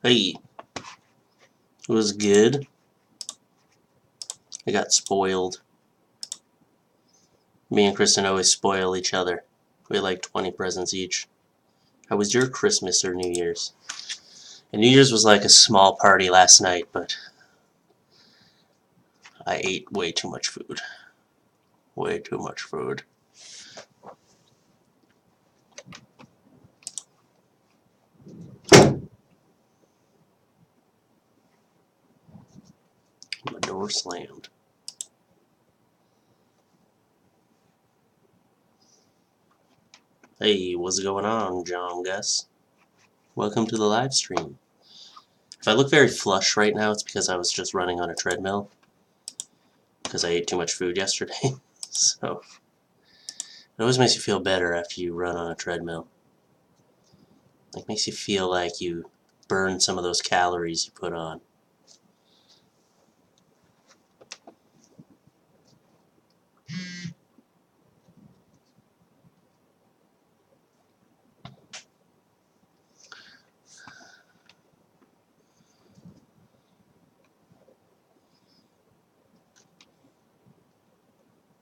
Hey, it was good. I got spoiled. Me and Kristen always spoil each other. We had like 20 presents each. How was your Christmas or New Year's? And New Year's was like a small party last night, but I ate way too much food. Way too much food. My door slammed. Hey, what's going on, John Gus? Welcome to the live stream. If I look very flush right now, it's because I was just running on a treadmill. Because I ate too much food yesterday. So, it always makes you feel better after you run on a treadmill. Like, makes you feel like you burn some of those calories you put on.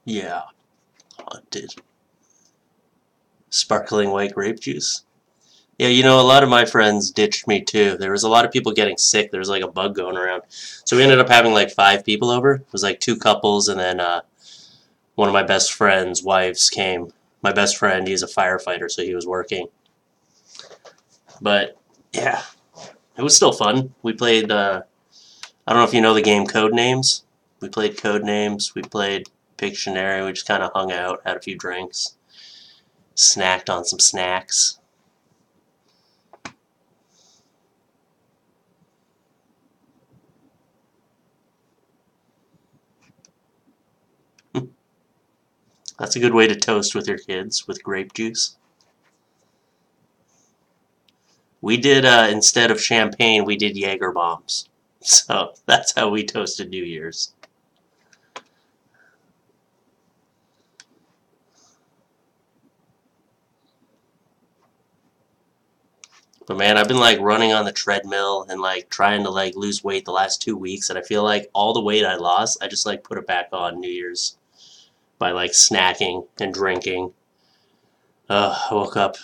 Yeah, haunted. Sparkling white grape juice. Yeah, you know, a lot of my friends ditched me too. There was a lot of people getting sick. There was like a bug going around. So we ended up having like 5 people over. It was like 2 couples, and then one of my best friend's wives came. My best friend, he's a firefighter, so he was working. But yeah, it was still fun. We played, I don't know if you know the game Codenames. We played Codenames. We played Pictionary. We just kind of hung out, had a few drinks, snacked on some snacks. That's a good way to toast with your kids, with grape juice. We did, instead of champagne, we did Jaeger bombs. So that's how we toasted New Year's. But man, I've been like running on the treadmill and like trying to like lose weight the last 2 weeks, and I feel like all the weight I lost, I just like put it back on New Year's by like snacking and drinking. I woke up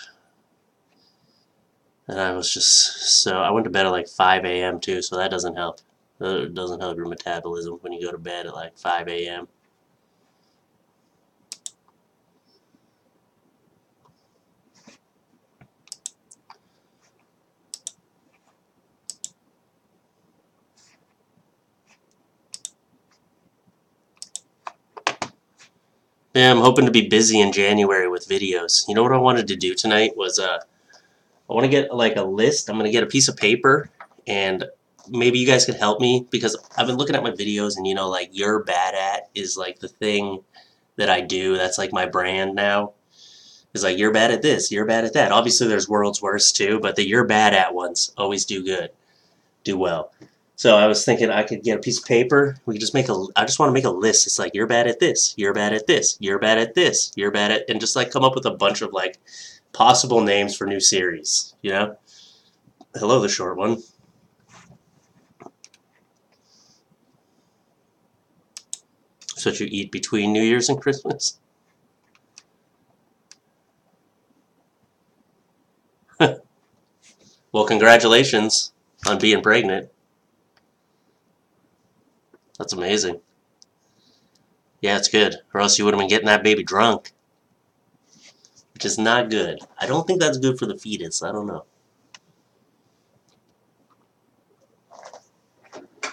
and I was just so I went to bed at like 5 a.m. too, so that doesn't help. It doesn't help your metabolism when you go to bed at like 5 a.m. Yeah, I'm hoping to be busy in January with videos. You know what I wanted to do tonight was I want to get like a list. I'm going to get a piece of paper, and maybe you guys could help me because I've been looking at my videos, and you know, like you're bad at is like the thing that I do. That's like my brand now. Is like you're bad at this, you're bad at that. Obviously there's world's worst too, but the you're bad at ones always do good. Do well. So I was thinking I could get a piece of paper. We could just make a. I just want to make a list. It's like you're bad at this. You're bad at this. You're bad at this. You're bad at, and just like come up with a bunch of like possible names for new series. You know. Hello, the short one. So what you eat between New Year's and Christmas. Well, congratulations on being pregnant. That's amazing. Yeah, it's good. Or else you would have been getting that baby drunk. Which is not good. I don't think that's good for the fetus. I don't know.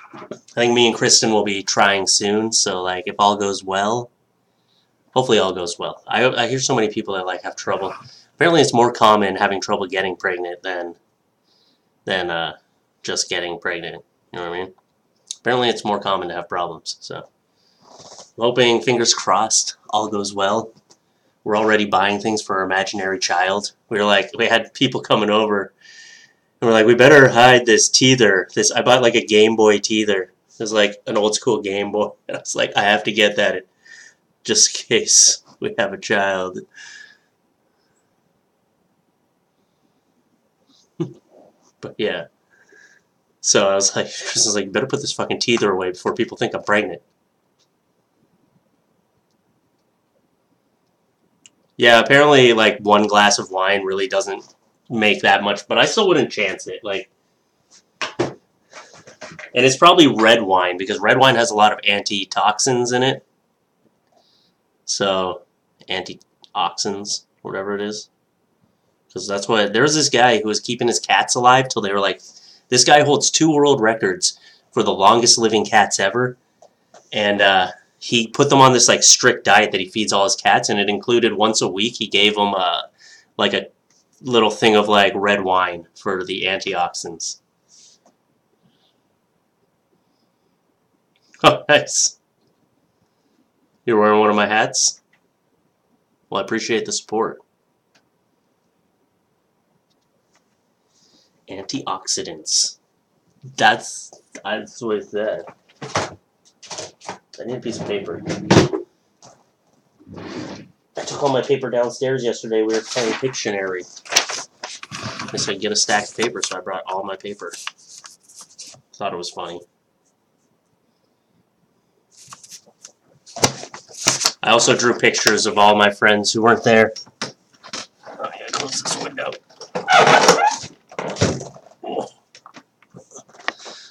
I think me and Kristen will be trying soon, so like if all goes well, hopefully all goes well. I hear so many people that like have trouble. Apparently it's more common having trouble getting pregnant than just getting pregnant. You know what I mean? Apparently it's more common to have problems, so I'm hoping, fingers crossed, all goes well. We're already buying things for our imaginary child. We had people coming over, and we're like, we better hide this teether. I bought like a Game Boy teether. It was like an old school Game Boy. And I was like, I have to get that just in case we have a child. But yeah. So I was like, Chris was like, you better put this fucking teether away before people think I'm pregnant. Yeah, apparently like one glass of wine really doesn't make that much, but I still wouldn't chance it. Like, and it's probably red wine because red wine has a lot of antitoxins in it. So, antioxidants, whatever it is. Because that's what there was this guy who was keeping his cats alive till they were like, this guy holds 2 world records for the longest living cats ever, and he put them on this like strict diet that he feeds all his cats, and it included once a week he gave them like a little thing of like red wine for the antioxidants. Oh, nice! You're wearing one of my hats. Well, I appreciate the support. Antioxidants. That's what it said. I need a piece of paper. I took all my paper downstairs yesterday. We were playing Pictionary. I said get a stack of paper, so I brought all my paper. Thought it was funny. I also drew pictures of all my friends who weren't there. Oh, yeah, close this window.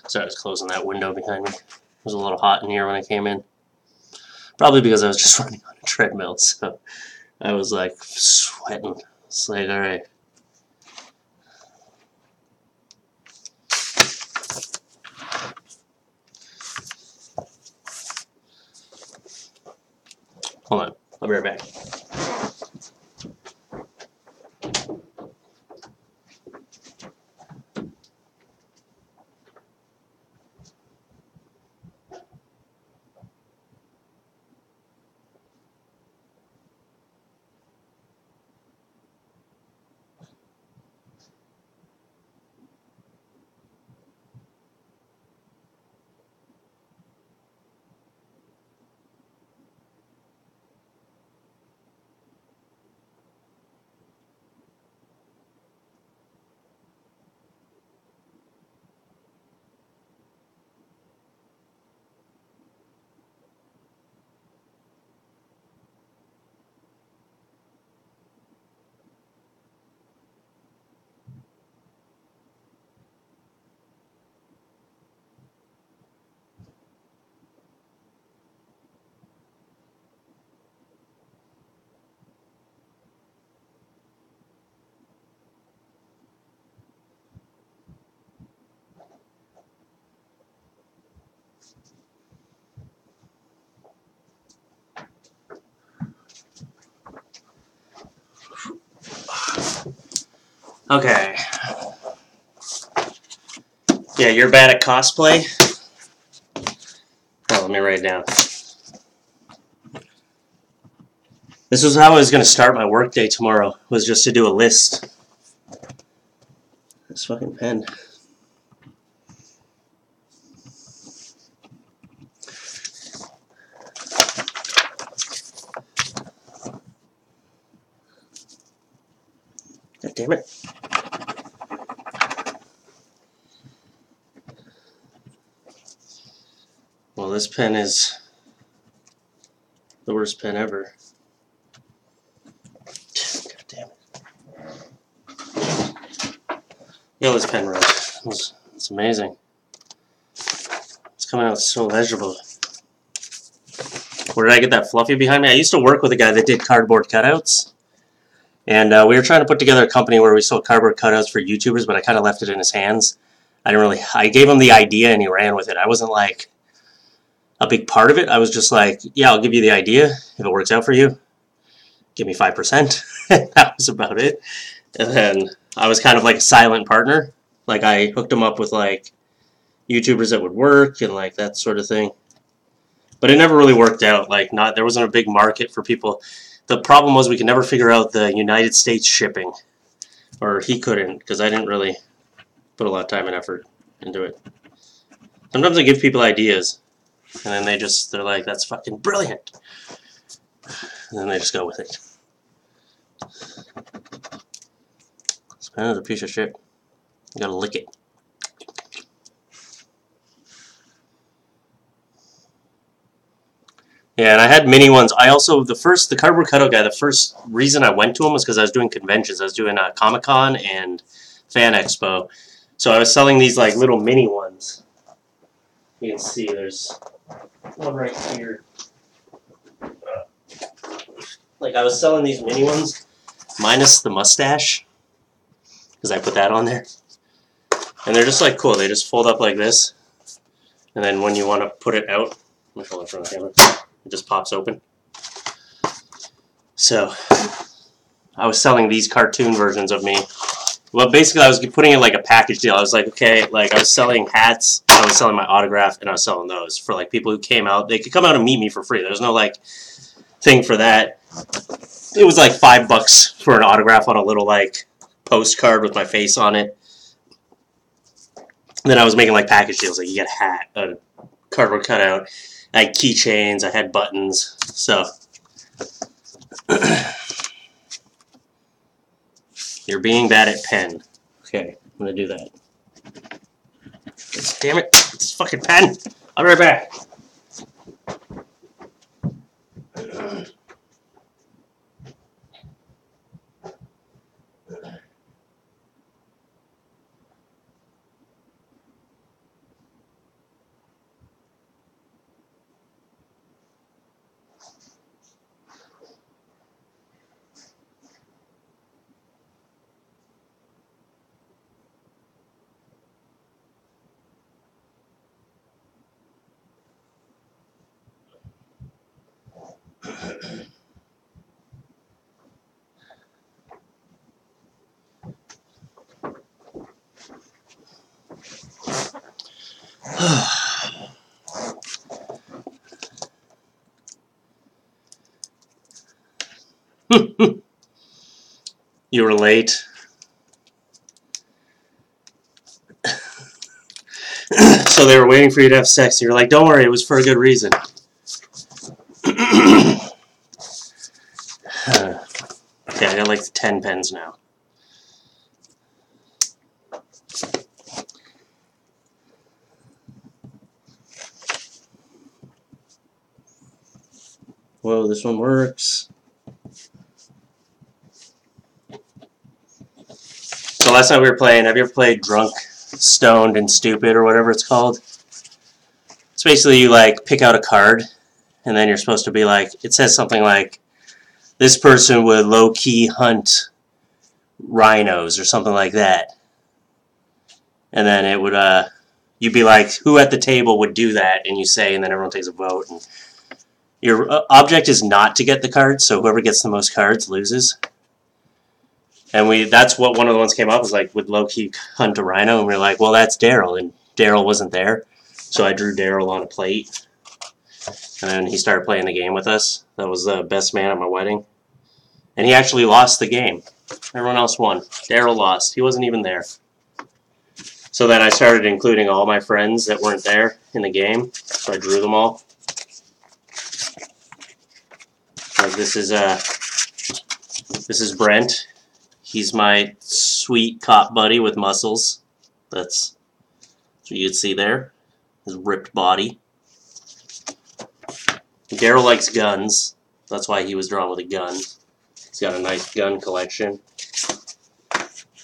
Sorry, I was closing that window behind me. It was a little hot in here when I came in. Probably because I was just running on a treadmill, so I was like sweating. It's like, alright. Hold on, I'll be right back. Okay. Yeah, you're bad at cosplay? Oh, let me write it down. This was how I was going to start my workday tomorrow, was just to do a list. This fucking pen. God damn it. Well, this pen is the worst pen ever. God damn it. Yo, this pen wrote. It's amazing. It's coming out so legible. Where did I get that FLuffee behind me? I used to work with a guy that did cardboard cutouts. And we were trying to put together a company where we sold cardboard cutouts for YouTubers, but I kind of left it in his hands. I gave him the idea and he ran with it. I wasn't like a big part of it. I was just like, yeah, I'll give you the idea. If it works out for you, give me 5%. That was about it. And then I was kind of like a silent partner. Like I hooked him up with like YouTubers that would work and like that sort of thing. But it never really worked out. Like there wasn't a big market for people. The problem was we could never figure out the United States shipping. Or he couldn't, because I didn't really put a lot of time and effort into it. Sometimes I give people ideas, and then they're like, that's fucking brilliant. And then they just go with it. This pen is a piece of shit. You gotta lick it. Yeah, and I had mini ones. I also, the cardboard cutout guy, the first reason I went to him was because I was doing conventions. I was doing Comic-Con and Fan Expo. So I was selling these like little mini ones. You can see there's one right here. Like I was selling these mini ones, minus the mustache, because I put that on there. And they're just like cool. They just fold up like this. And then when you want to put it out, let me hold it from the camera. It just pops open. So I was selling these cartoon versions of me. Well, basically I was putting in like a package deal. I was like, okay, like I was selling hats, I was selling my autograph, and I was selling those for like people who came out. They could come out and meet me for free. There's no like thing for that. It was like $5 for an autograph on a little like postcard with my face on it. And then I was making like package deals. Like you get a hat, a cardboard cutout. I had keychains. I had buttons. So you're being bad at pen. Okay, I'm gonna do that. Damn it! It's a fucking pen. I'll be right back. You were late. So they were waiting for you to have sex. You're like, don't worry, it was for a good reason. Okay, I got like 10 pens now. Whoa, this one works. So last night we were playing, have you ever played Drunk, Stoned, and Stupid, or whatever it's called? It's basically you like pick out a card, and then you're supposed to be like, it says something like, this person would low-key hunt rhinos, or something like that. And then it would, you'd be like, who at the table would do that? And you say, and then everyone takes a vote. And your object is not to get the cards, so whoever gets the most cards loses. And that's what one of the ones came up, was like, would low-key hunt a rhino? And we were like, well, that's Daryl, and Daryl wasn't there. So I drew Daryl on a plate. And then he started playing the game with us. That was the best man at my wedding. And he actually lost the game. Everyone else won. Daryl lost. He wasn't even there. So then I started including all my friends that weren't there in the game. So I drew them all. Like this is Brent. He's my sweet cop buddy with muscles. That's what you'd see there. His ripped body. Daryl likes guns. That's why he was drawn with a gun. He's got a nice gun collection.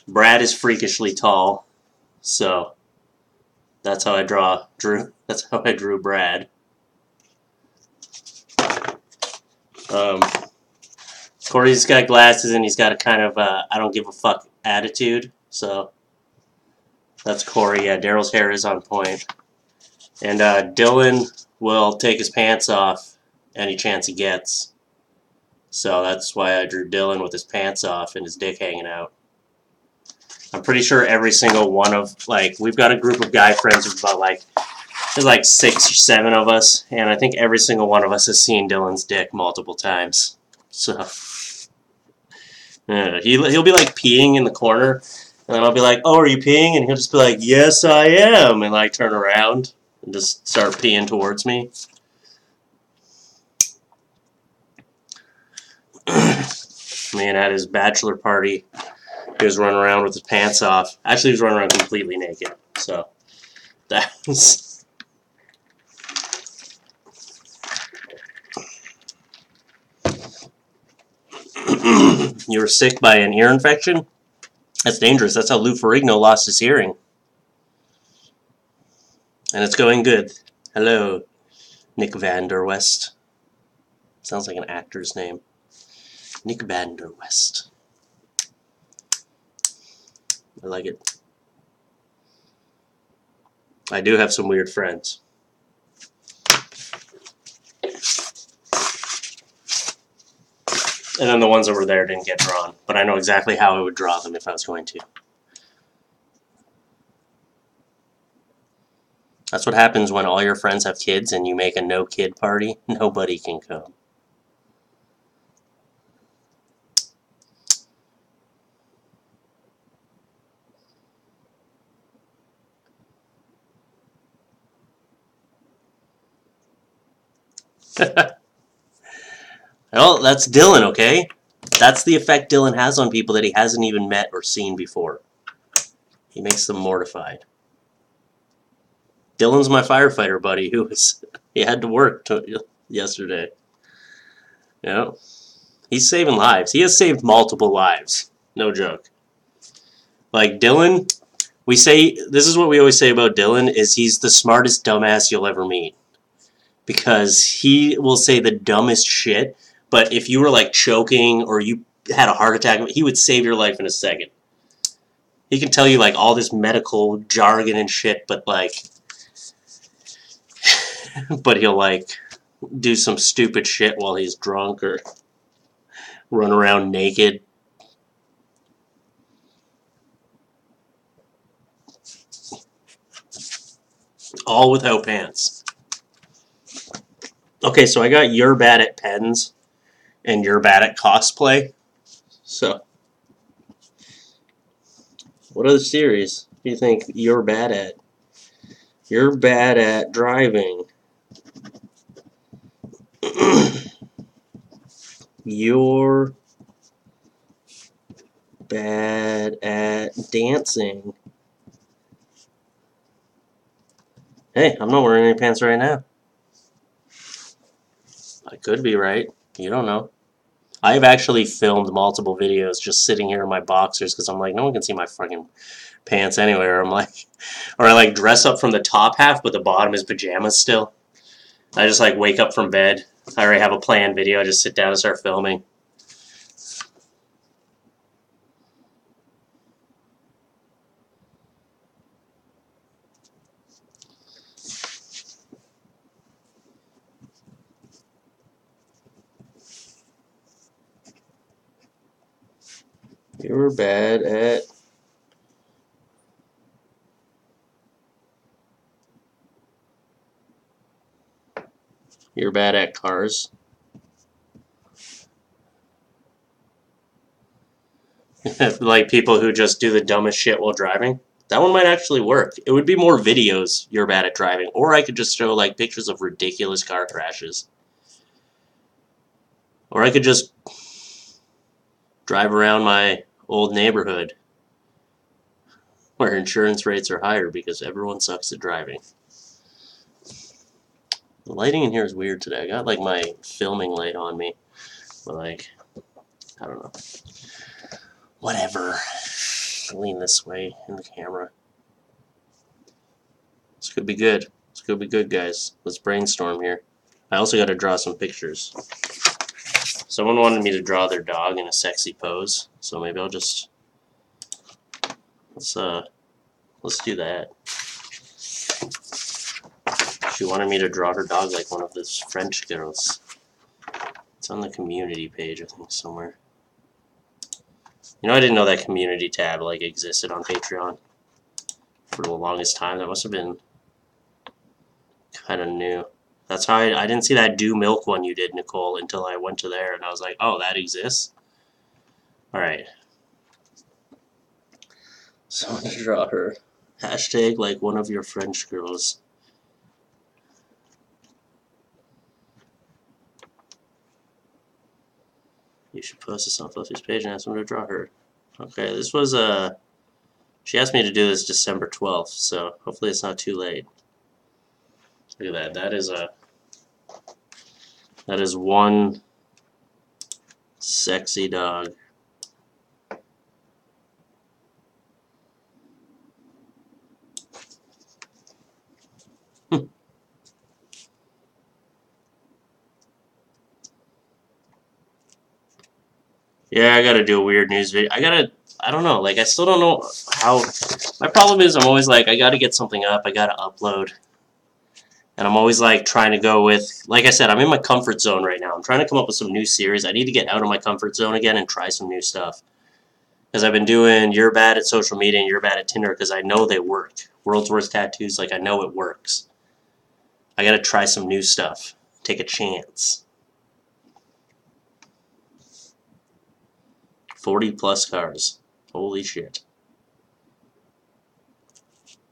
Brad is freakishly tall. So that's how I drew. That's how I drew Brad. Corey's got glasses and he's got a kind of I don't give a fuck attitude. So that's Corey. Yeah, Daryl's hair is on point. And Dylan will take his pants off any chance he gets. So that's why I drew Dylan with his pants off and his dick hanging out. I'm pretty sure every single one of, like, we've got a group of guy friends of about, like, there's like 6 or 7 of us, and I think every single one of us has seen Dylan's dick multiple times. So, yeah, he'll be, like, peeing in the corner, and then I'll be like, oh, are you peeing? And he'll just be like, yes, I am, and, like, turn around and just start peeing towards me. Man, at his bachelor party, he was running around with his pants off. Actually, he was running around completely naked. So, that was... You were sick by an ear infection? That's dangerous. That's how Lou Ferrigno lost his hearing. And it's going good. Hello, Nick Van Der West. Sounds like an actor's name. Nick Van Der West. I like it. I do have some weird friends. And then the ones that were there didn't get drawn. But I know exactly how I would draw them if I was going to. That's what happens when all your friends have kids and you make a no-kid party. Nobody can come. Well, that's Dylan, okay? That's the effect Dylan has on people that he hasn't even met or seen before. He makes them mortified. Dylan's my firefighter buddy he had to work yesterday. You know, he's saving lives. He has saved multiple lives. No joke. Like Dylan, this is what we always say about Dylan, is he's the smartest dumbass you'll ever meet. Because he will say the dumbest shit, but if you were like choking or you had a heart attack, he would save your life in a second. He can tell you like all this medical jargon and shit, but like, but he'll like do some stupid shit while he's drunk or run around naked. All without pants. Okay, so I got You're Bad at Pens and You're Bad at Cosplay. So, what other series do you think you're bad at? You're bad at driving. You're bad at dancing. Hey, I'm not wearing any pants right now. I could be right. You don't know. I've actually filmed multiple videos just sitting here in my boxers because I'm like, no one can see my fucking pants anywhere. I'm like, or I like dress up from the top half, but the bottom is pajamas still. I just like wake up from bed. I already have a planned video. I just sit down and start filming. You're bad at... You're bad at cars. Like people who just do the dumbest shit while driving. That one might actually work. It would be more videos, you're bad at driving. Or I could just show like pictures of ridiculous car crashes. Or I could just drive around my old neighborhood where insurance rates are higher because everyone sucks at driving. The lighting in here is weird today. I got like my filming light on me. But like, I don't know. Whatever. Lean this way in the camera. This could be good. This could be good, guys. Let's brainstorm here. I also got to draw some pictures. Someone wanted me to draw their dog in a sexy pose, so maybe I'll just... Let's do that. She wanted me to draw her dog like one of those French girls. It's on the community page, I think, somewhere. You know, I didn't know that community tab like existed on Patreon for the longest time. That must have been kind of new. That's how I didn't see that Do Milk one you did, Nicole, until I went to there, and I was like, oh, that exists? Alright. So I'm going to draw her. Hashtag like one of your French girls. You should post this on FLuffee's page and ask them to draw her. Okay, this was she asked me to do this December 12th, so hopefully it's not too late. Look at that. That is one sexy dog. Yeah, I gotta do a weird news video. I don't know, like, I still don't know how. My problem is I'm always like, I gotta get something up, I gotta upload. And I'm always like trying to go with, like I said, I'm in my comfort zone right now. I'm trying to come up with some new series. I need to get out of my comfort zone again and try some new stuff. Because I've been doing You're Bad at Social Media and You're Bad at Tinder because I know they work. World's Worst Tattoos, like I know it works. I gotta try some new stuff. Take a chance. 40 plus cars. Holy shit.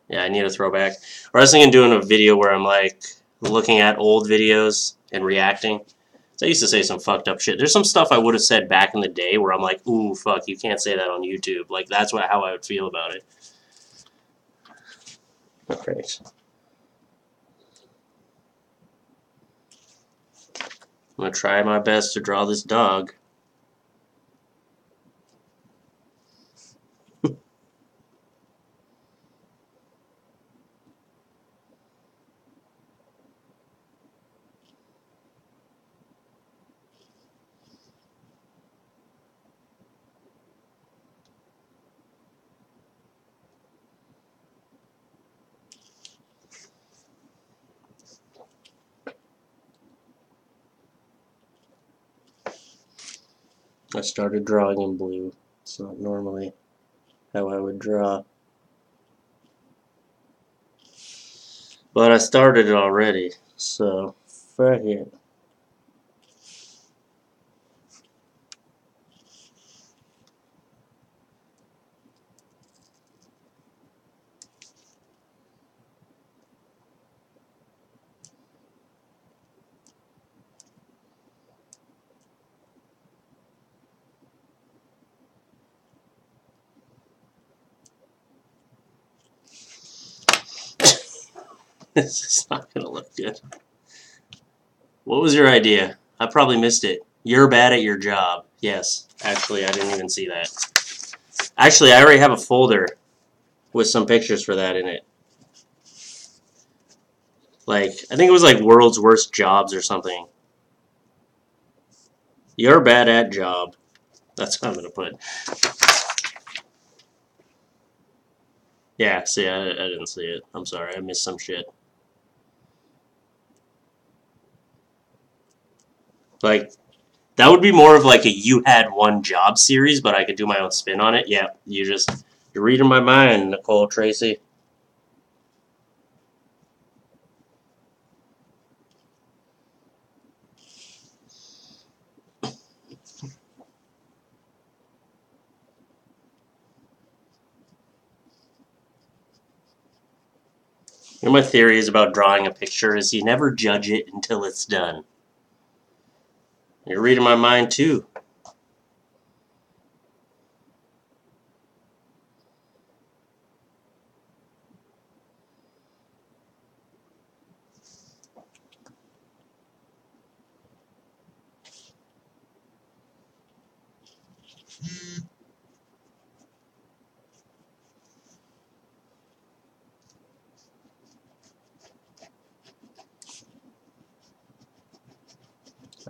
Yeah, I need a throwback. Or I was thinking doing a video where I'm like looking at old videos and reacting. So I used to say some fucked up shit. There's some stuff I would have said back in the day where I'm like, ooh, fuck, you can't say that on YouTube. Like, that's how I would feel about it. Alright. I'm going to try my best to draw this dog. I started drawing in blue. It's not normally how I would draw. But I started it already, so fuck it. This is not going to look good. What was your idea? I probably missed it. You're bad at your job. Yes. Actually, I didn't even see that. Actually, I already have a folder with some pictures for that in it. Like, I think it was like World's Worst Jobs or something. You're bad at job. That's what I'm going to put. Yeah, see, I didn't see it. I'm sorry, I missed some shit. Like, that would be more of like a You Had One Job series, but I could do my own spin on it. Yeah, you're reading my mind, Nicole Tracy. You know, my theory is about drawing a picture is you never judge it until it's done. You're reading my mind too.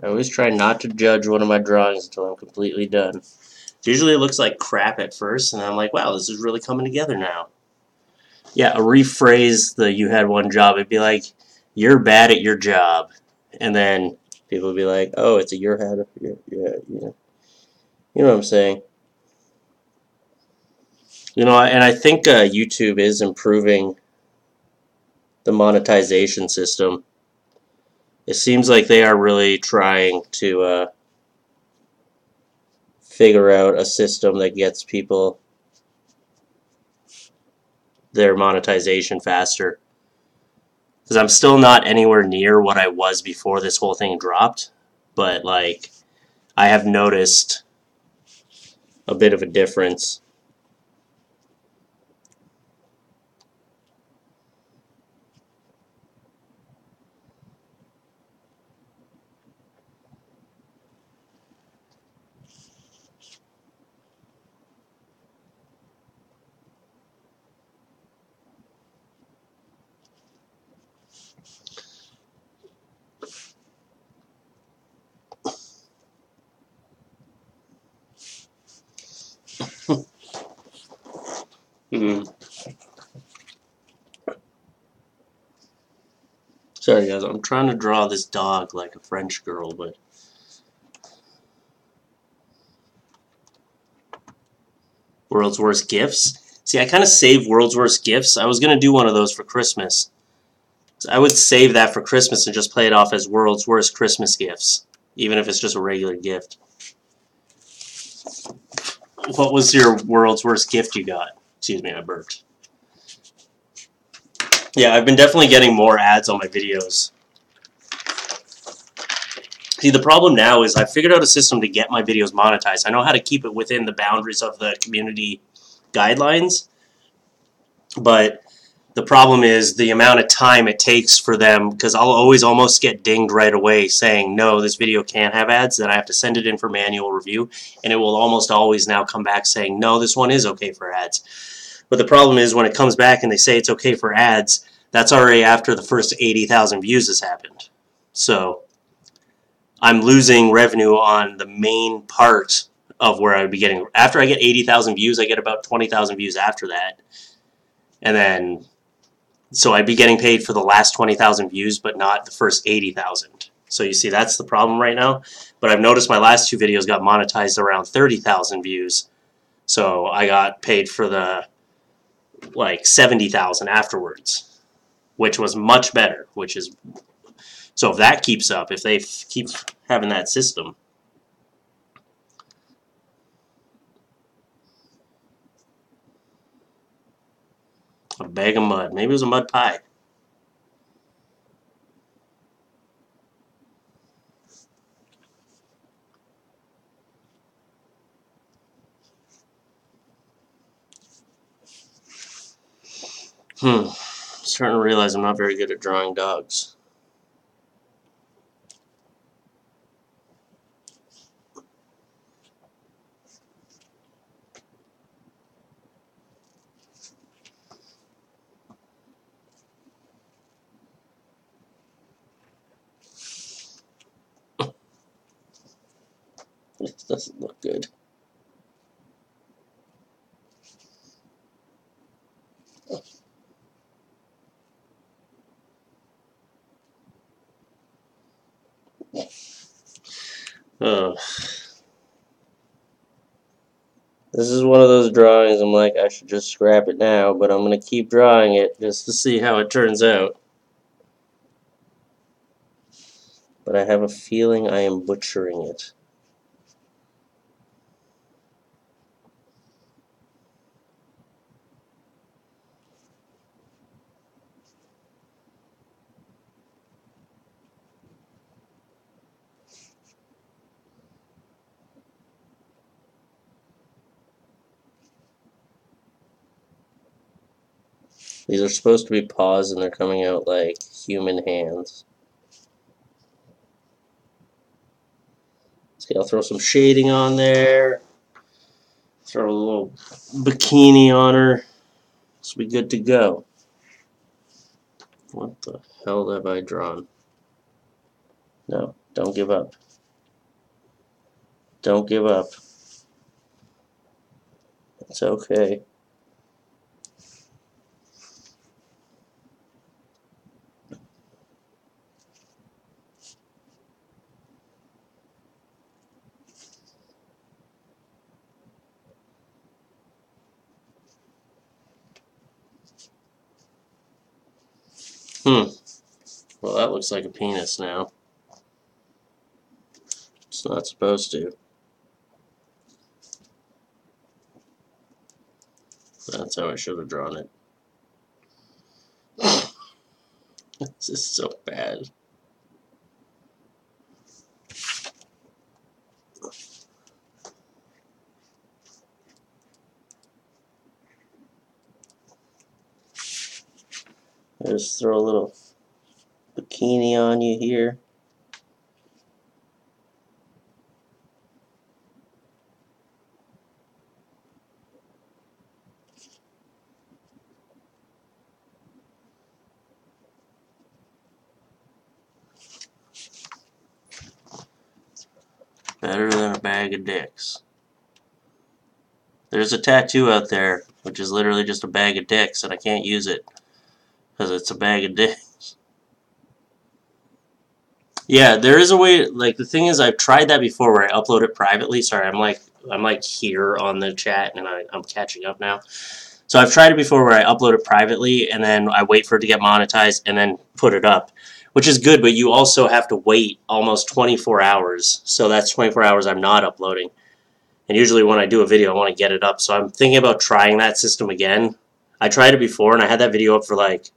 I always try not to judge one of my drawings until I'm completely done. Usually it looks like crap at first, and I'm like, wow, this is really coming together now. Yeah, rephrase the You Had One Job. It'd be like, you're bad at your job. And then people would be like, oh, it's a you're had, yeah. You know what I'm saying? You know, and I think YouTube is improving the monetization system. It seems like they are really trying to figure out a system that gets people their monetization faster. Because I'm still not anywhere near what I was before this whole thing dropped. But, like, I have noticed a bit of a difference. Hmm. Sorry guys, I'm trying to draw this dog like a French girl, but World's Worst Gifts. See, I kind of saved World's Worst Gifts. I was going to do one of those for Christmas. So I would save that for Christmas and just play it off as World's Worst Christmas Gifts, even if it's just a regular gift. What was your World's Worst gift you got? Excuse me, I burped. Yeah, I've been definitely getting more ads on my videos. See, the problem now is I figured out a system to get my videos monetized. I know how to keep it within the boundaries of the community guidelines, but the problem is the amount of time it takes for them, because I'll always almost get dinged right away saying, no, this video can't have ads, then I have to send it in for manual review, and it will almost always now come back saying, no, this one is okay for ads. But the problem is when it comes back and they say it's okay for ads, that's already after the first 80,000 views has happened. So I'm losing revenue on the main part of where I would be getting. After I get 80,000 views, I get about 20,000 views after that. And then, so I'd be getting paid for the last 20,000 views, but not the first 80,000. So you see, that's the problem right now. But I've noticed my last two videos got monetized around 30,000 views. So I got paid for the, like, 70,000 afterwards, which was much better, which is, so if that keeps up, if they keep having that system. A bag of mud. Maybe it was a mud pie. I'm starting to realize I'm not very good at drawing dogs. This doesn't look good. Oh. This is one of those drawings I'm like, I should just scrap it now, but I'm going to keep drawing it just to see how it turns out. But I have a feeling I am butchering it. These are supposed to be paws and they're coming out like human hands. See, I'll throw some shading on there. Throw a little bikini on her. This will be good to go. What the hell have I drawn? No, don't give up. Don't give up. It's okay. Well, that looks like a penis now. It's not supposed to. That's how I should have drawn it. This is so bad. I just throw a little bikini on you here. Better than a bag of dicks. There's a tattoo out there which is literally just a bag of dicks, and I can't use it because it's a bag of dicks. Yeah, there is a way. Like the thing is, I've tried that before where I upload it privately. Sorry, I'm like here on the chat, and I'm catching up now. So I've tried it before where I upload it privately, and then I wait for it to get monetized, and then put it up, which is good. But you also have to wait almost 24 hours. So that's 24 hours I'm not uploading. And usually when I do a video, I want to get it up. So I'm thinking about trying that system again. I tried it before, and I had that video up for like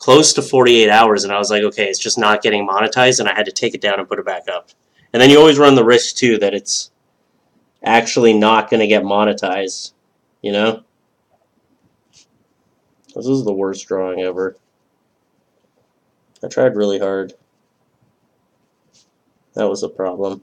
close to 48 hours, and I was like, okay, it's just not getting monetized, and I had to take it down and put it back up. And then you always run the risk, too, that it's actually not going to get monetized, you know? This is the worst drawing ever. I tried really hard. That was a problem.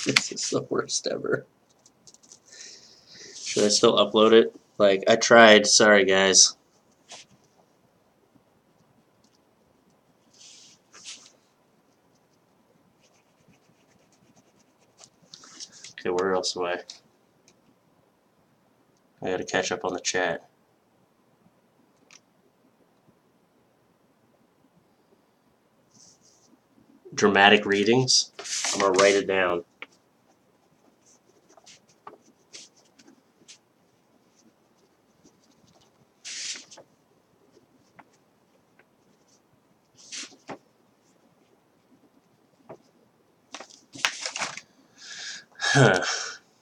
This is the worst ever. Should I still upload it? Like, I tried. Sorry, guys. Okay, where else am I? I gotta catch up on the chat. Dramatic readings. I'm gonna write it down.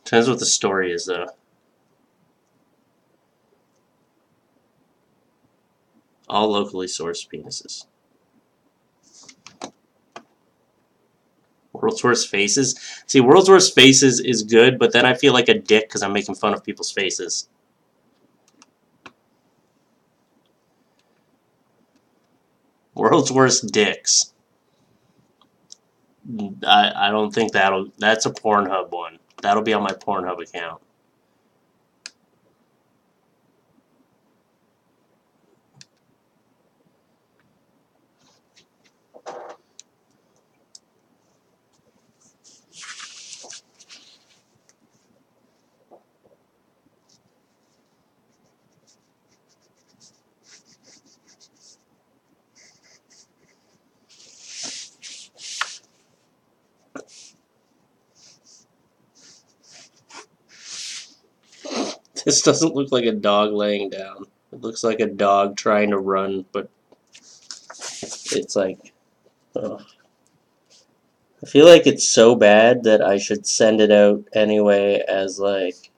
Depends what the story is, though. All locally sourced penises. World's Worst Faces. See, World's Worst Faces is good, but then I feel like a dick because I'm making fun of people's faces. World's Worst Dicks. I don't think that's a Pornhub one. That'll be on my Pornhub account. This doesn't look like a dog laying down. It looks like a dog trying to run, but it's like, oh. I feel like it's so bad that I should send it out anyway as like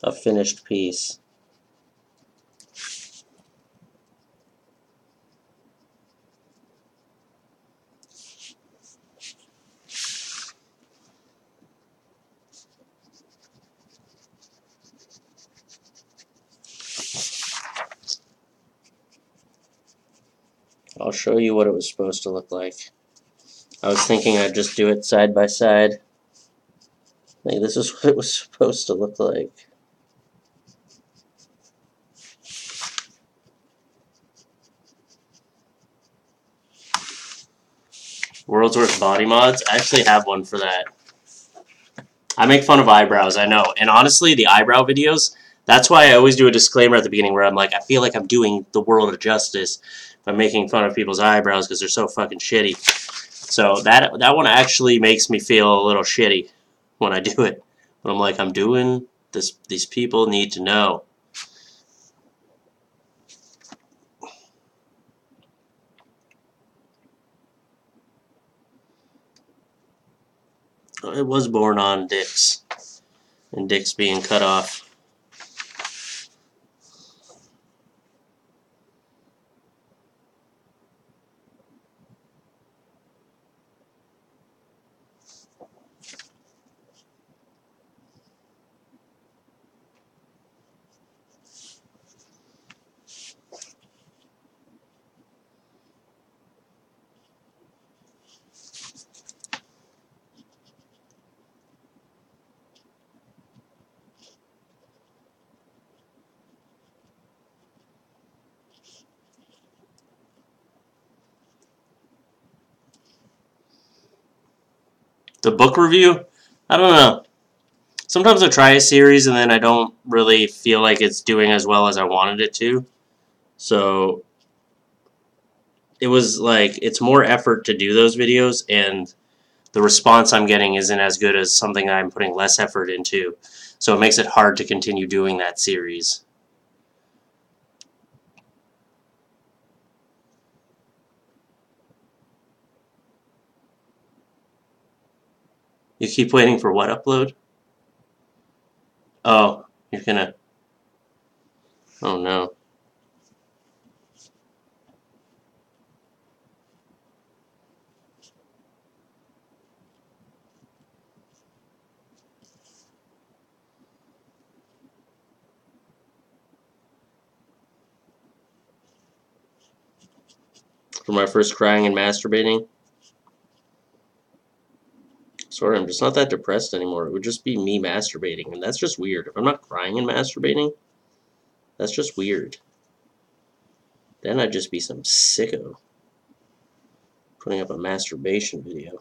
a finished piece. I'll show you what it was supposed to look like. I was thinking I'd just do it side by side. Like, this is what it was supposed to look like. World's Worst Body Mods? I actually have one for that. I make fun of eyebrows, I know. And honestly, the eyebrow videos, that's why I always do a disclaimer at the beginning where I'm like, I feel like I'm doing the world a justice by making fun of people's eyebrows because they're so fucking shitty. So that one actually makes me feel a little shitty when I do it. But I'm like, I'm doing this. These people need to know. It was born on dicks. And dicks being cut off. The book review? I don't know. Sometimes I try a series and then I don't really feel like it's doing as well as I wanted it to. So it was like, it's more effort to do those videos, and the response I'm getting isn't as good as something I'm putting less effort into. So it makes it hard to continue doing that series. You keep waiting for what upload? Oh, you're gonna... Oh no. For my first crying and masturbating? Sorry, I'm just not that depressed anymore. It would just be me masturbating, and that's just weird. If I'm not crying and masturbating, that's just weird. Then I'd just be some sicko putting up a masturbation video.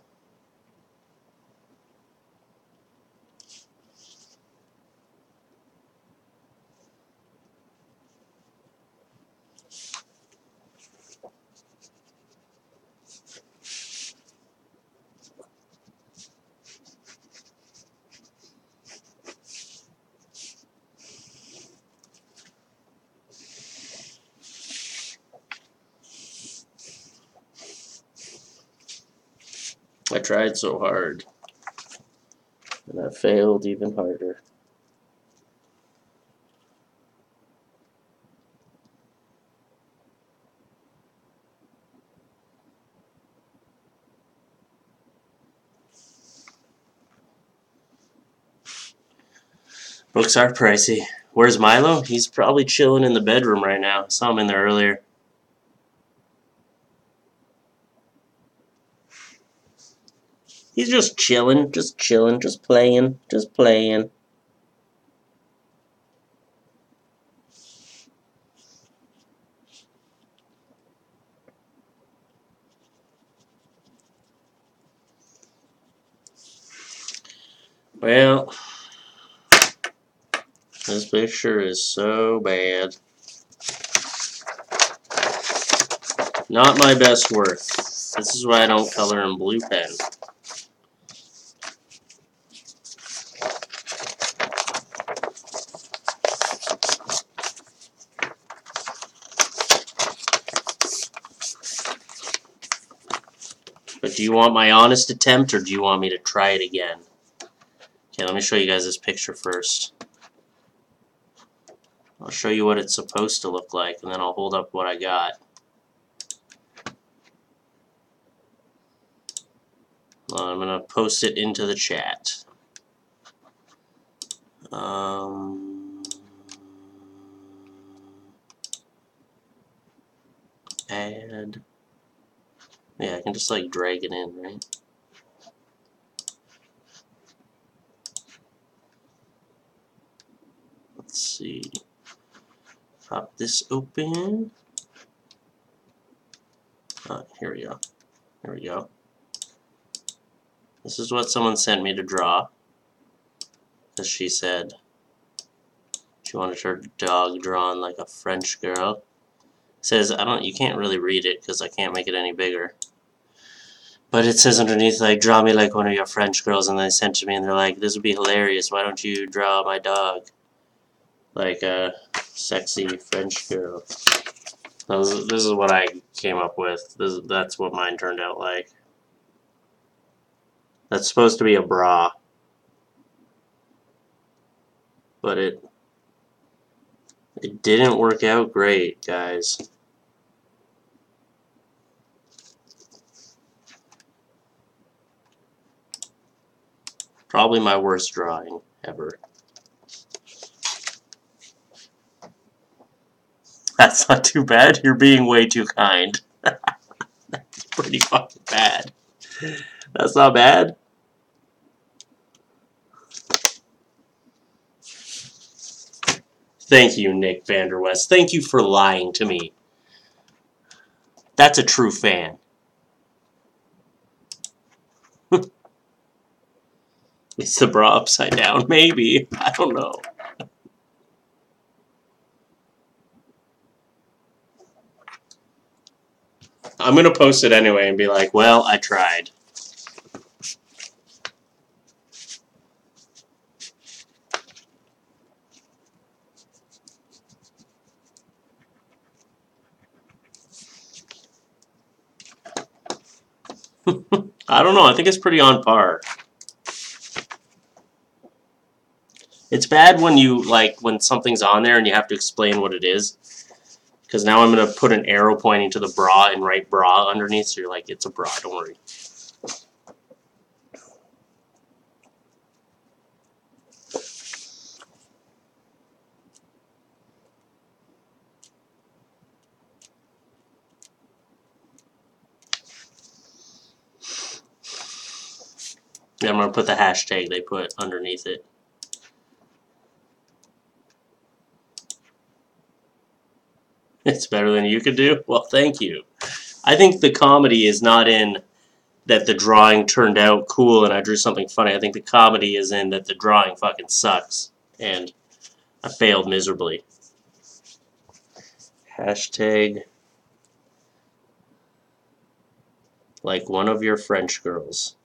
I tried so hard, and I failed even harder. Books are pricey. Where's Milo? He's probably chilling in the bedroom right now. I saw him in there earlier. He's just chilling, just playing, just playing. Well, this picture is so bad. Not my best work. This is why I don't color in blue pen. But do you want my honest attempt, or do you want me to try it again? Okay, let me show you guys this picture first. I'll show you what it's supposed to look like, and then I'll hold up what I got. I'm going to post it into the chat. Add. Yeah, I can just like drag it in, right? Let's see. Pop this open. Here we go. There we go. This is what someone sent me to draw. Because she said she wanted her dog drawn like a French girl. It says, you can't really read it because I can't make it any bigger. But it says underneath, like, draw me like one of your French girls, and they sent it to me, and they're like, this would be hilarious, why don't you draw my dog like a sexy French girl? This is what I came up with. That's what mine turned out like. That's supposed to be a bra. But it didn't work out great, guys. Probably my worst drawing ever. That's not too bad. You're being way too kind. That's pretty fucking bad. That's not bad. Thank you, Nick Vanderwest. Thank you for lying to me. That's a true fan. Is the bra upside down? Maybe. I don't know. I'm gonna post it anyway and be like, well, I tried. I don't know. I think it's pretty on par. It's bad when you, like, when something's on there and you have to explain what it is. Because now I'm going to put an arrow pointing to the bra and write bra underneath, so you're like, it's a bra, don't worry. Yeah, I'm going to put the hashtag they put underneath it. It's better than you could do? Well, thank you. I think the comedy is not in that the drawing turned out cool and I drew something funny. I think the comedy is in that the drawing fucking sucks. And I failed miserably. Hashtag like one of your French girls.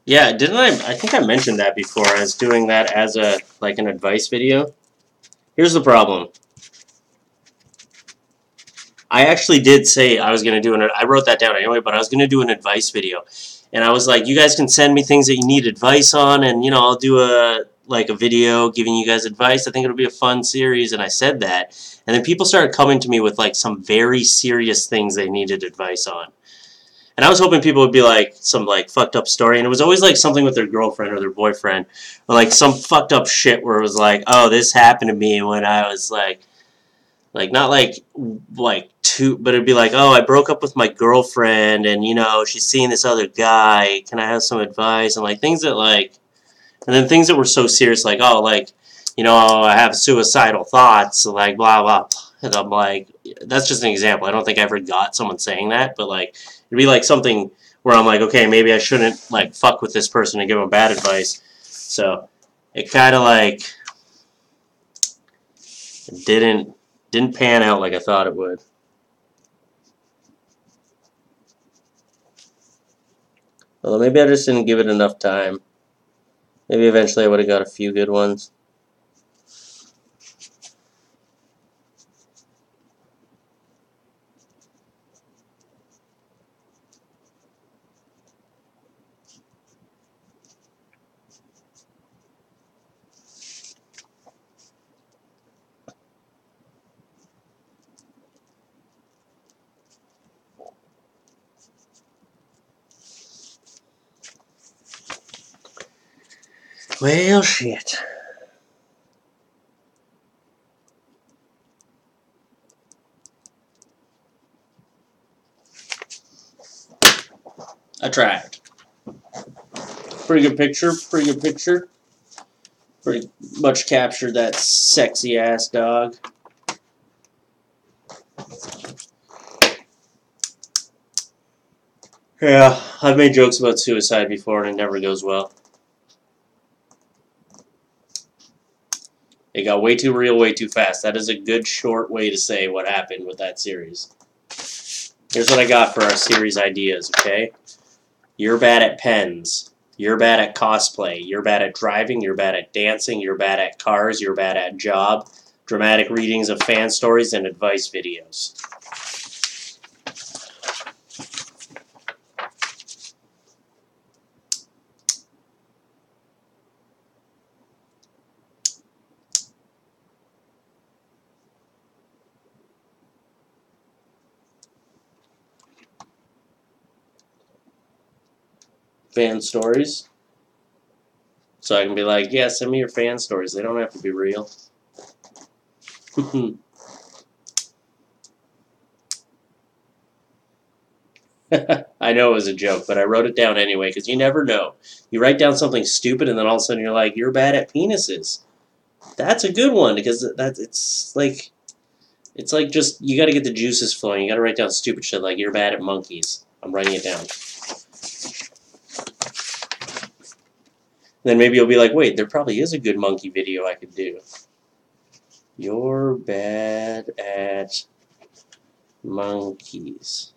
Yeah, didn't I think I mentioned that before. I was doing that as a like an advice video. Here's the problem. I actually did say I was going to do I wrote that down anyway, but I was going to do an advice video. And I was like, you guys can send me things that you need advice on, and you know, I'll do a video giving you guys advice. I think it'll be a fun series, and I said that. And then people started coming to me with like some very serious things they needed advice on. And I was hoping people would be like some like fucked up story, and it was always like something with their girlfriend or their boyfriend, or like some fucked up shit where it was like, oh, this happened to me when I was like not like two, but it'd be like, oh, I broke up with my girlfriend, and you know she's seeing this other guy. Can I have some advice? And like things that like, and then things that were so serious, like oh, like you know I have suicidal thoughts, like blah blah. And I'm like, that's just an example. I don't think I ever got someone saying that, but like it'd be like something where I'm like, okay, maybe I shouldn't like fuck with this person and give them bad advice. So it kind of like didn't pan out like I thought it would. Well, maybe I just didn't give it enough time. Maybe eventually I would have got a few good ones. Well, shit. I tried. Pretty good picture, pretty good picture. Pretty much captured that sexy ass dog. Yeah, I've made jokes about suicide before and it never goes well. It got way too real, way too fast. That is a good short way to say what happened with that series. Here's what I got for our series ideas, okay? You're bad at pens. You're bad at cosplay. You're bad at driving. You're bad at dancing. You're bad at cars. You're bad at job. Dramatic readings of fan stories and advice videos. fan stories. So I can be like, yeah, send me your fan stories. They don't have to be real. I know it was a joke, but I wrote it down anyway because you never know. You write down something stupid and then all of a sudden you're like, you're bad at penises. That's a good one because it's like just you got to get the juices flowing. You got to write down stupid shit like you're bad at monkeys. I'm writing it down. Then maybe you'll be like, wait, there probably is a good monkey video I could do. You're bad at monkeys.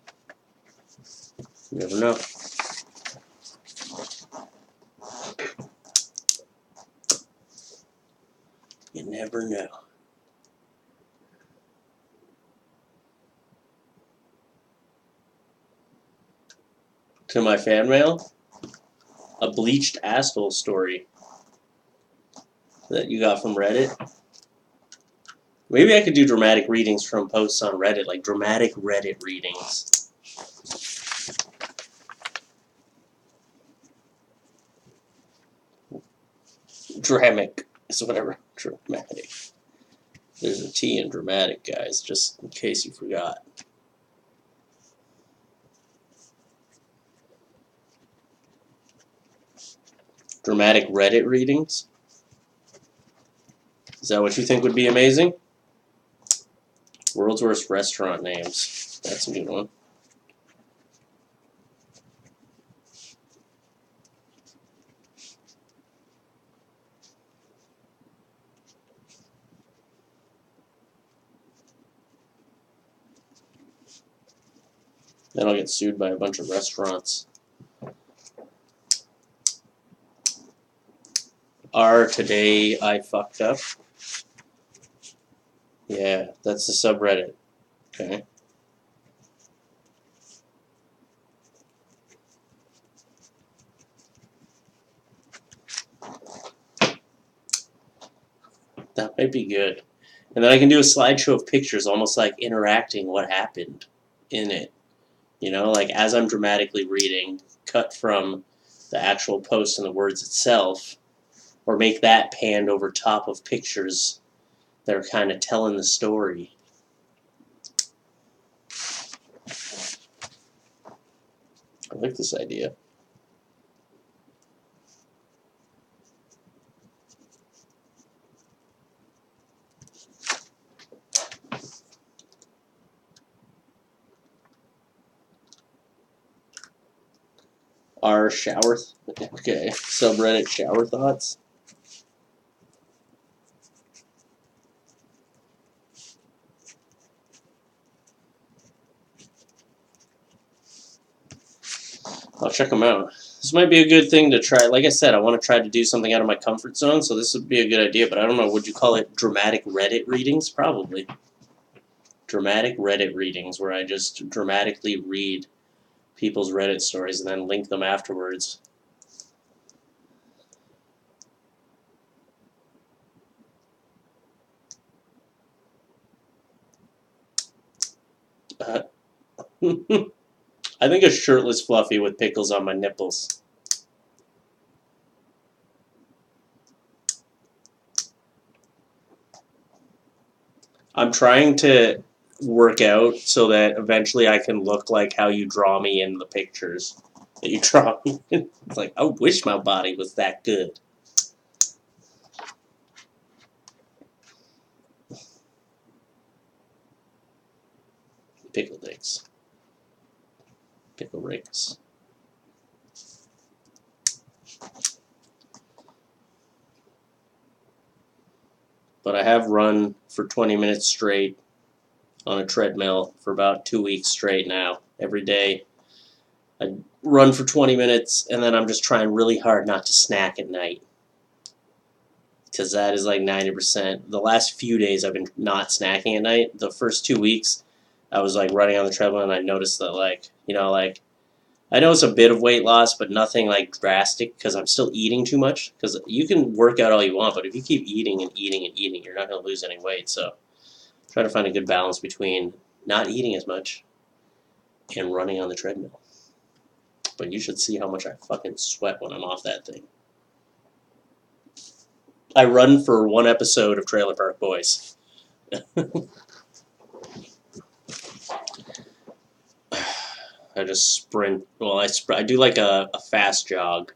You never know. You never know. To my fan mail, a bleached asshole story that you got from Reddit. Maybe I could do dramatic readings from posts on Reddit, like dramatic Reddit readings. Dramatic is whatever. Dramatic. There's a T in dramatic, guys, just in case you forgot. Dramatic Reddit readings? Is that what you think would be amazing? World's Worst Restaurant Names. That's a good one. Then I'll get sued by a bunch of restaurants. Today I fucked up. Yeah, that's the subreddit. Okay. That might be good. And then I can do a slideshow of pictures, almost like interacting what happened in it. You know, like as I'm dramatically reading, cut from the actual post and the words itself, or make that panned over top of pictures that are kind of telling the story. I like this idea. Our shower, okay, subreddit shower thoughts. I'll check them out. This might be a good thing to try. Like I said, I want to try to do something out of my comfort zone, so this would be a good idea, but I don't know, would you call it dramatic Reddit readings? Probably. Dramatic Reddit readings, where I just dramatically read people's Reddit stories and then link them afterwards. I think a shirtless FLuffee with pickles on my nipples. I'm trying to work out so that eventually I can look like how you draw me in the pictures that you draw me in. It's like, I wish my body was that good. Pickle dicks. Pickle ricks. But I have run for 20 minutes straight on a treadmill for about 2 weeks straight now. Every day I run for 20 minutes and then I'm just trying really hard not to snack at night. Because that is like 90%. The last few days I've been not snacking at night. The first 2 weeks I was like running on the treadmill and I noticed that I noticed a bit of weight loss, but nothing like drastic because I'm still eating too much. Because you can work out all you want, but if you keep eating and eating and eating, you're not going to lose any weight. So try to find a good balance between not eating as much and running on the treadmill. But you should see how much I fucking sweat when I'm off that thing. I run for one episode of Trailer Park Boys. I just sprint. Well, I do like a fast jog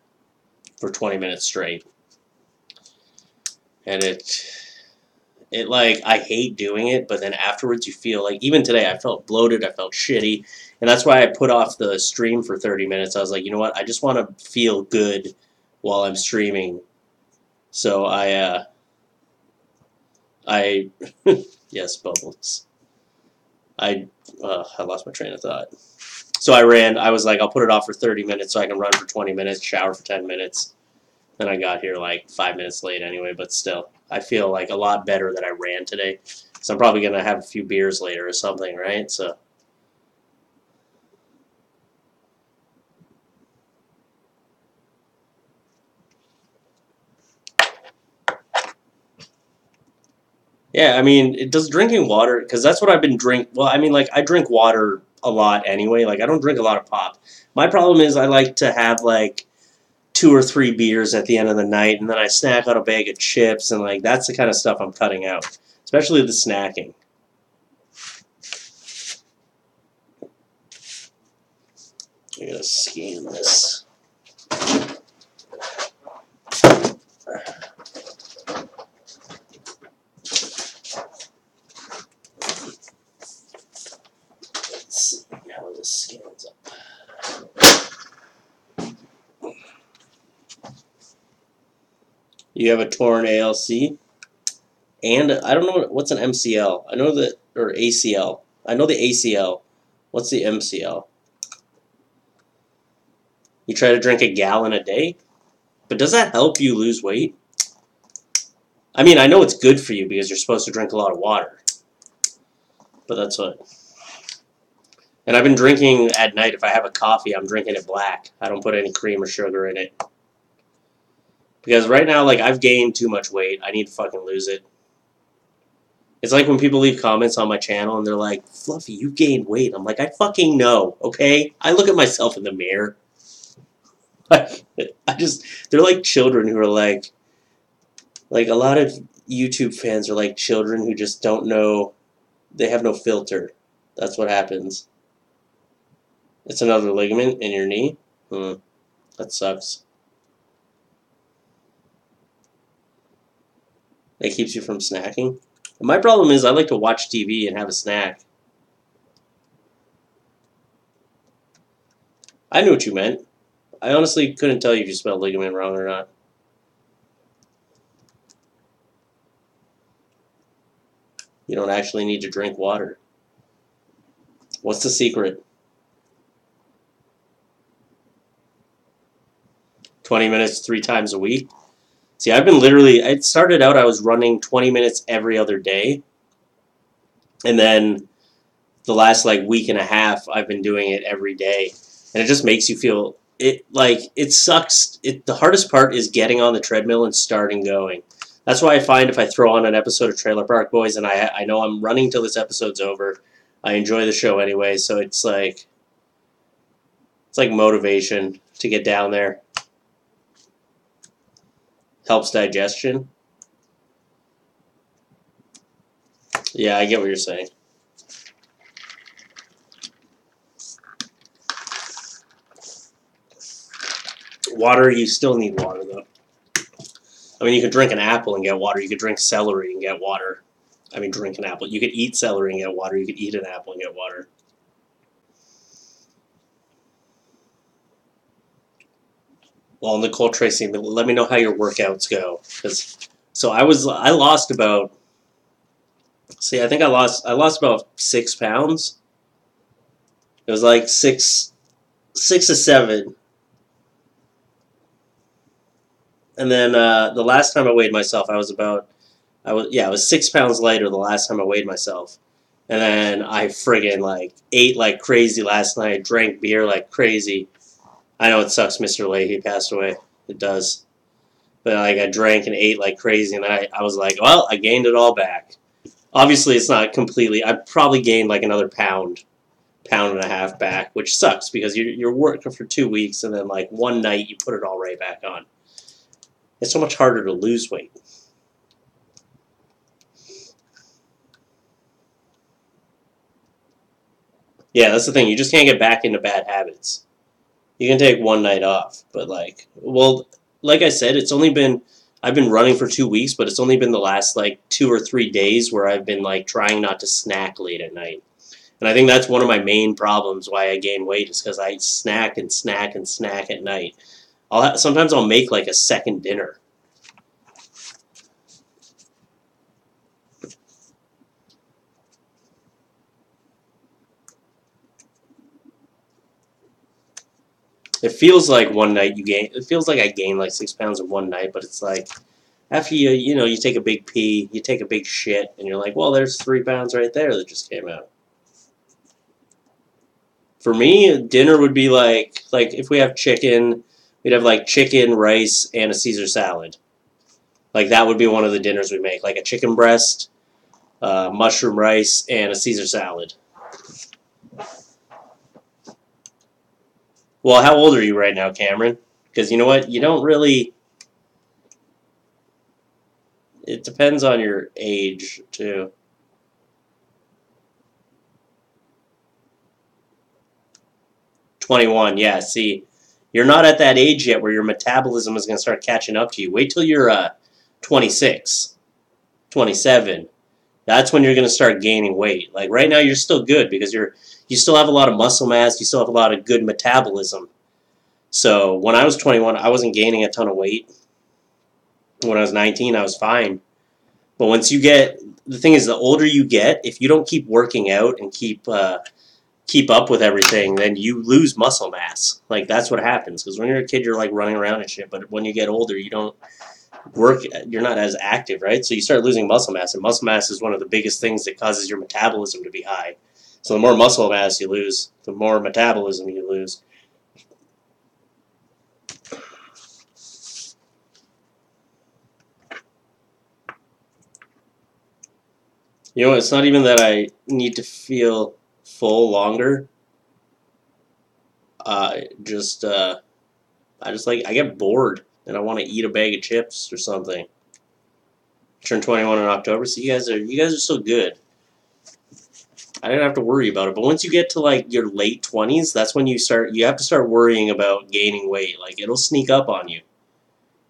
for 20 minutes straight. And it like, I hate doing it, but then afterwards you feel like, even today I felt bloated, I felt shitty, and that's why I put off the stream for 30 minutes. I was like, you know what, I just want to feel good while I'm streaming. So I yes, bubbles. I lost my train of thought. So I was like, I'll put it off for 30 minutes so I can run for 20 minutes, shower for 10 minutes. Then I got here like 5 minutes late anyway, but still. I feel like a lot better that I ran today. So I'm probably going to have a few beers later or something, right? So. Yeah, I mean, does drinking water, because that's what I've been drinking. Well, I mean, like, I drink water a lot anyway. Like, I don't drink a lot of pop. My problem is I like to have, like, 2 or 3 beers at the end of the night, and then I snack on a bag of chips, and, like, that's the kind of stuff I'm cutting out. Especially the snacking. I gotta scan this. How this scans up. You have a torn ALC, and I don't know what's an MCL. I know that, or ACL. I know the ACL. What's the MCL? You try to drink a gallon a day, but does that help you lose weight? I mean, I know it's good for you because you're supposed to drink a lot of water, but that's what. And I've been drinking at night. If I have a coffee, I'm drinking it black. I don't put any cream or sugar in it. Because right now, like, I've gained too much weight. I need to fucking lose it. It's like when people leave comments on my channel and they're like, Fluffy, you gained weight. I'm like, I fucking know, okay? I look at myself in the mirror. They're like children who are like a lot of YouTube fans are like children who just don't know, they have no filter. That's what happens. It's another ligament in your knee? That sucks. It keeps you from snacking? My problem is I like to watch TV and have a snack. I knew what you meant. I honestly couldn't tell you if you spelled ligament wrong or not. You don't actually need to drink water. What's the secret? 20 minutes 3 times a week? See, I've been literally, it started out I was running 20 minutes every other day. And then the last like week and a half, I've been doing it every day. And it just makes you feel, it sucks. The hardest part is getting on the treadmill and starting going. That's why I find if I throw on an episode of Trailer Park Boys and I know I'm running till this episode's over, I enjoy the show anyway, so it's like motivation to get down there. Helps digestion. Yeah, I get what you're saying. Water, you still need water, though. I mean, you could drink an apple and get water. You could drink celery and get water. I mean, drink an apple. You could eat celery and get water. You could eat an apple and get water. Well, Nicole Tracy, let me know how your workouts go. So I lost about. See, I think I lost about 6 pounds. It was like 6 to 7. And then the last time I weighed myself, I was 6 pounds lighter the last time I weighed myself. And then I friggin' like ate like crazy last night, drank beer like crazy. I know it sucks Mr. Leahy passed away. It does. But like I drank and ate like crazy, and then I was like, well, I gained it all back. Obviously, it's not completely. I probably gained like another pound pound and a half back, which sucks because you're working for 2 weeks and then like one night you put it all right back on. It's so much harder to lose weight. Yeah, that's the thing. You just can't get back into bad habits. You can take one night off, but like, well, like I said, I've been running for 2 weeks, but it's only been the last like 2 or 3 days where I've been like trying not to snack late at night. And I think that's one of my main problems why I gain weight is because I snack and snack and snack at night. Sometimes I'll make like a second dinner. It feels like one night you gain. It feels like I gained like 6 pounds in one night, but it's like after you take a big pee, you take a big shit, and you're like, well, there's 3 pounds right there that just came out. For me, dinner would be like if we have chicken, we'd have like chicken, rice, and a Caesar salad. Like that would be one of the dinners we make, like a chicken breast, mushroom rice, and a Caesar salad. Well, how old are you right now, Cameron? Because you know what, you don't really. It depends on your age too. 21, yeah. See, you're not at that age yet where your metabolism is going to start catching up to you. Wait till you're 26, 27. That's when you're going to start gaining weight. Like right now, you're still good because you still have a lot of muscle mass. You still have a lot of good metabolism. So when I was 21, I wasn't gaining a ton of weight. When I was 19, I was fine. But once you get, the thing is, the older you get, if you don't keep working out and keep up with everything, then you lose muscle mass. Like that's what happens. Because when you're a kid, you're like running around and shit. But when you get older, you don't work. You're not as active, right? So you start losing muscle mass, and muscle mass is one of the biggest things that causes your metabolism to be high. So the more muscle mass you lose, the more metabolism you lose. You know, it's not even that I need to feel full longer. Just I just like I get bored and I want to eat a bag of chips or something. Turn 21 in October, so you guys are still good. I didn't have to worry about it, but once you get to like your late 20s, that's when you have to start worrying about gaining weight. Like it'll sneak up on you.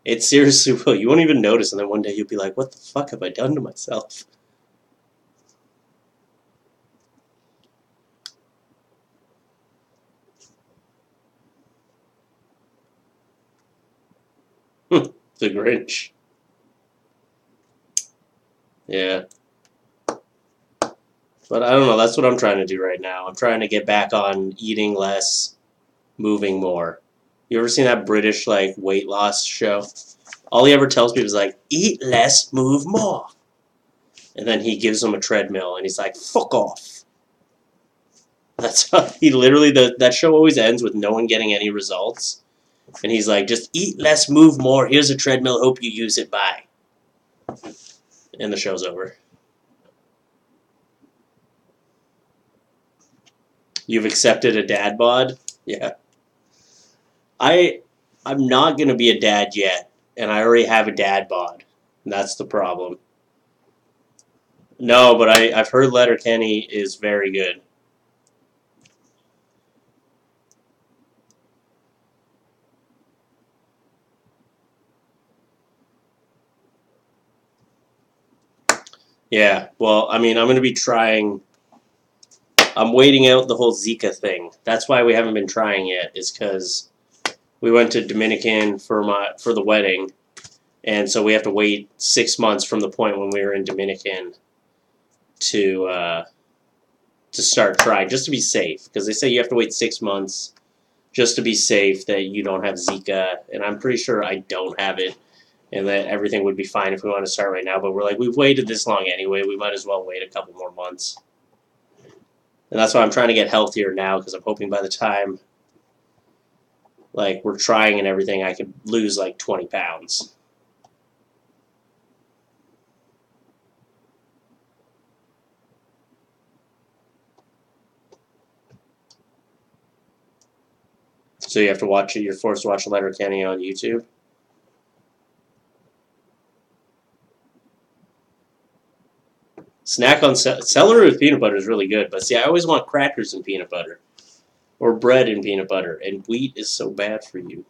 It seriously will. You won't even notice, and then one day you'll be like, "What the fuck have I done to myself?" The Grinch. Yeah. But I don't know, that's what I'm trying to do right now. I'm trying to get back on eating less, moving more. You ever seen that British like weight loss show? All he ever tells people is like, eat less, move more. And then he gives them a treadmill and he's like, fuck off. That's how he literally, that show always ends with no one getting any results. And he's like, just eat less, move more. Here's a treadmill, hope you use it, bye. And the show's over. You've accepted a dad bod? Yeah. I I'm not gonna be a dad yet, and I already have a dad bod. And that's the problem. No, but I've heard Letterkenny is very good. Yeah, well, I mean, I'm gonna be trying. I'm waiting out the whole Zika thing. That's why we haven't been trying yet. Is because we went to Dominican for the wedding, and so we have to wait 6 months from the point when we were in Dominican to start trying, just to be safe. Because they say you have to wait 6 months just to be safe that you don't have Zika, and I'm pretty sure I don't have it, and that everything would be fine if we want to start right now. But we're like, we've waited this long anyway. We might as well wait a couple more months. And that's why I'm trying to get healthier now, because I'm hoping by the time like we're trying and everything, I could lose like 20 pounds. So you have to watch it. You're forced to watch Letterkenny on YouTube. Snack on celery with peanut butter is really good, but see, I always want crackers and peanut butter, or bread and peanut butter, and wheat is so bad for you.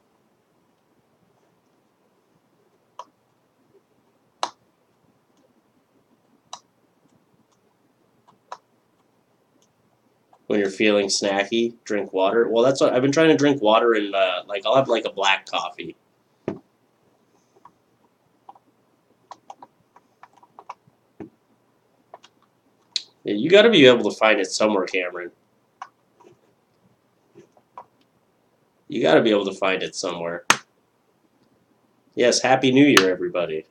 When you're feeling snacky, drink water. Well, that's what I've been trying to drink water and like I'll have like a black coffee. Yeah, you got to be able to find it somewhere, Cameron. You got to be able to find it somewhere. Yes, Happy New Year, everybody.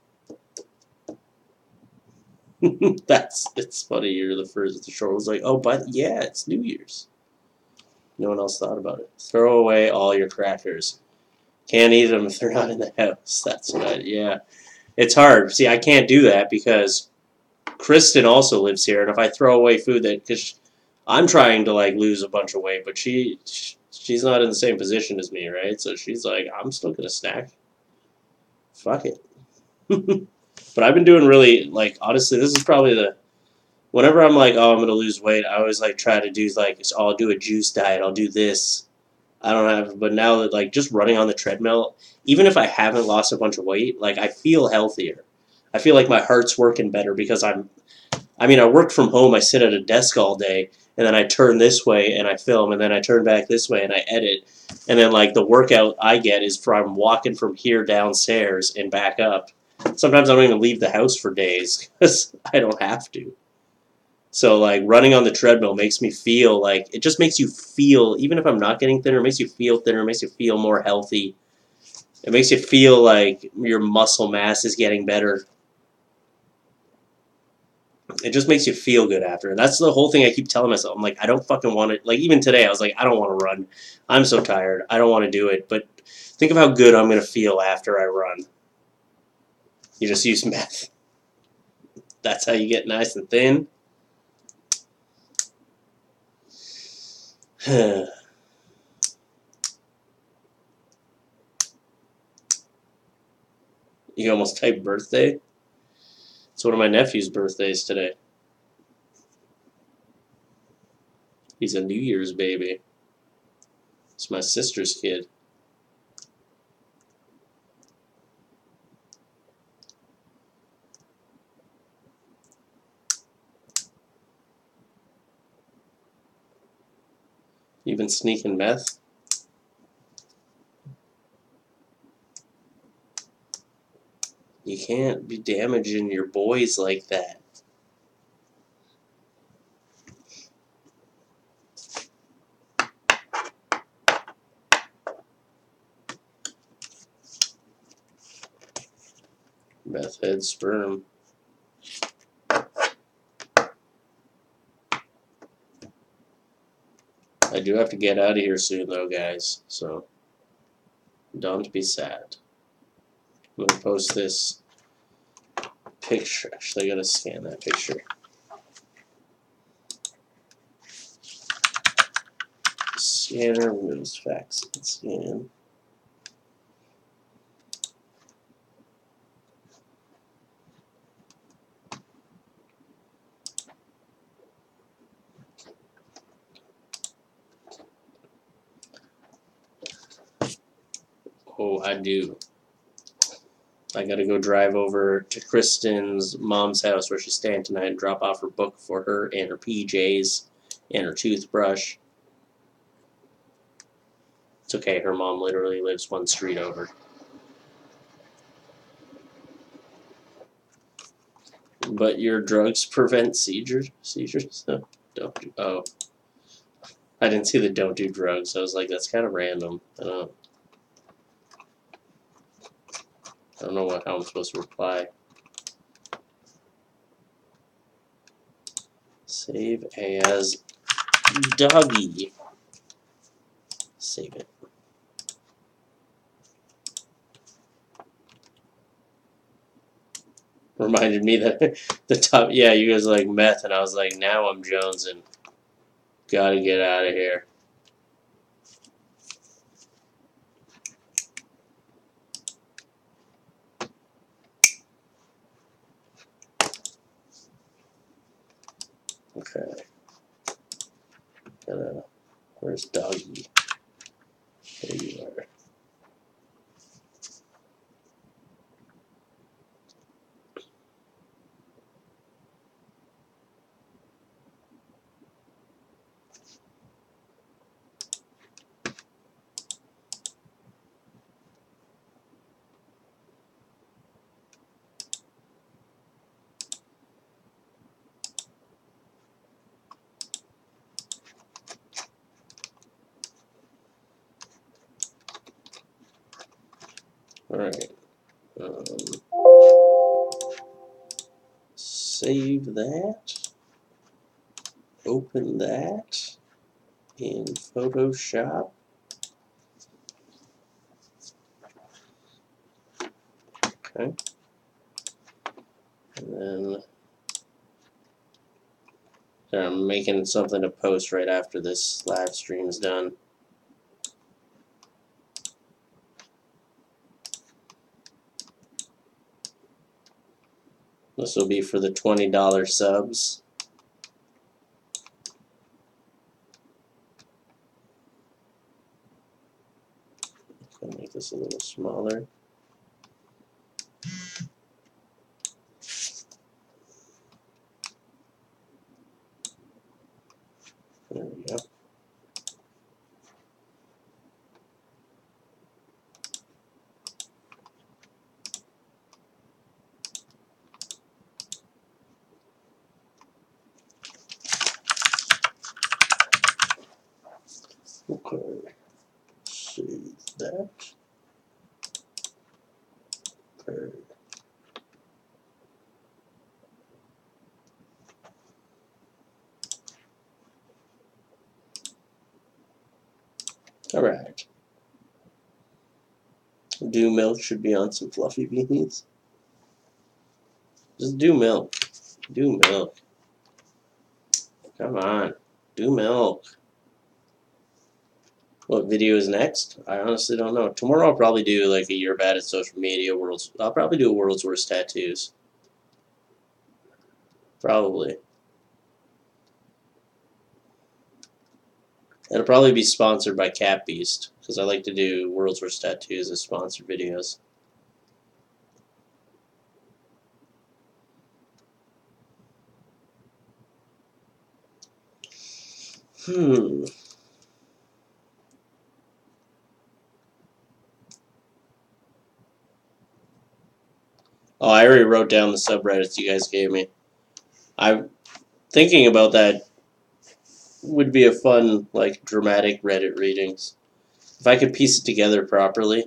It's funny. You're the first at the shore. Was like, oh, but yeah, it's New Year's. No one else thought about it. Throw away all your crackers. Can't eat them if they're not in the house. That's what I, yeah. It's hard. See, I can't do that because Kristen also lives here, and if I throw away food because I'm trying to like lose a bunch of weight, but she's not in the same position as me, right? So she's like, I'm still gonna snack. Fuck it. But I've been doing really like honestly, this is probably whenever I'm like, oh, I'm gonna lose weight, I always like try to do like, oh, I'll do a juice diet, I'll do this. I don't have, but now that like just running on the treadmill, even if I haven't lost a bunch of weight, like I feel healthier. I feel like my heart's working better because I work from home, I sit at a desk all day, and then I turn this way and I film, and then I turn back this way and I edit. And then like the workout I get is from walking from here downstairs and back up. Sometimes I don't even leave the house for days because I don't have to. So like running on the treadmill makes me feel like it just makes you feel, even if I'm not getting thinner, it makes you feel thinner, it makes you feel more healthy. It makes you feel like your muscle mass is getting better. It just makes you feel good after. And that's the whole thing I keep telling myself. I'm like, I don't fucking want it. Like even today I was like, I don't want to run. I'm so tired. I don't want to do it. But think of how good I'm going to feel after I run. You just use meth. That's how you get nice and thin. You almost typed birthday? It's one of my nephew's birthdays today. He's a New Year's baby. It's my sister's kid. You been sneaking meth? You can't be damaging your boys like that. Meth head sperm. I do have to get out of here soon though, guys, so don't be sad. I'm going to post this picture. Actually, I got to scan that picture. Scanner, Windows fax, scan. Oh, I do. I gotta go drive over to Kristen's mom's house where she's staying tonight and drop off her book for her and her PJs and her toothbrush. It's okay, her mom literally lives one street over. But your drugs prevent seizures? No, don't do. Oh. I didn't see the don't do drugs. I was like, that's kind of random. I don't know how I'm supposed to reply. Save as doggy. Save it. Reminded me that the top, yeah, you guys like meth, and I was like, now I'm jonesing. Gotta get out of here. Okay. Where's Doggy? There you are. Alright. Save that. Open that in Photoshop. Okay. And then I'm making something to post right after this live stream's done. This will be for the $20 subs. I'll make this a little smaller. There we go. Okay. Save that. Okay. Alright. Do milk should be on some fluffy beans. Just do milk. Do milk. Come on. Do milk. What video is next? I honestly don't know. Tomorrow I'll probably do like a year bad at social media. I'll probably do a world's worst tattoos. Probably. It'll probably be sponsored by Cat Beast because I like to do world's worst tattoos as sponsored videos. Oh, I already wrote down the subreddits you guys gave me. I'm thinking about that. Would be a fun, like, dramatic Reddit readings. If I could piece it together properly.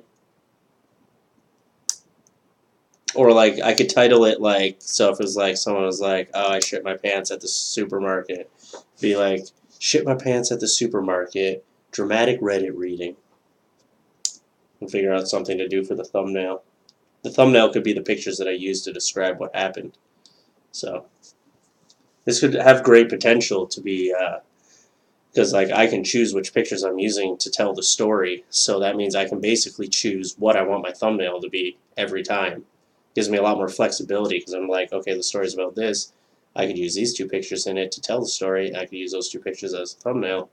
Or, like, I could title it, like, so if it was, like, someone was like, oh, I shit my pants at the supermarket. Be like, shit my pants at the supermarket, dramatic Reddit reading. And figure out something to do for the thumbnail. The thumbnail could be the pictures that I use to describe what happened. So, this could have great potential to be, because like I can choose which pictures I'm using to tell the story, so that means I can basically choose what I want my thumbnail to be every time. Gives me a lot more flexibility because I'm like, okay, the story's about this. I could use these two pictures in it to tell the story. I could use those two pictures as a thumbnail.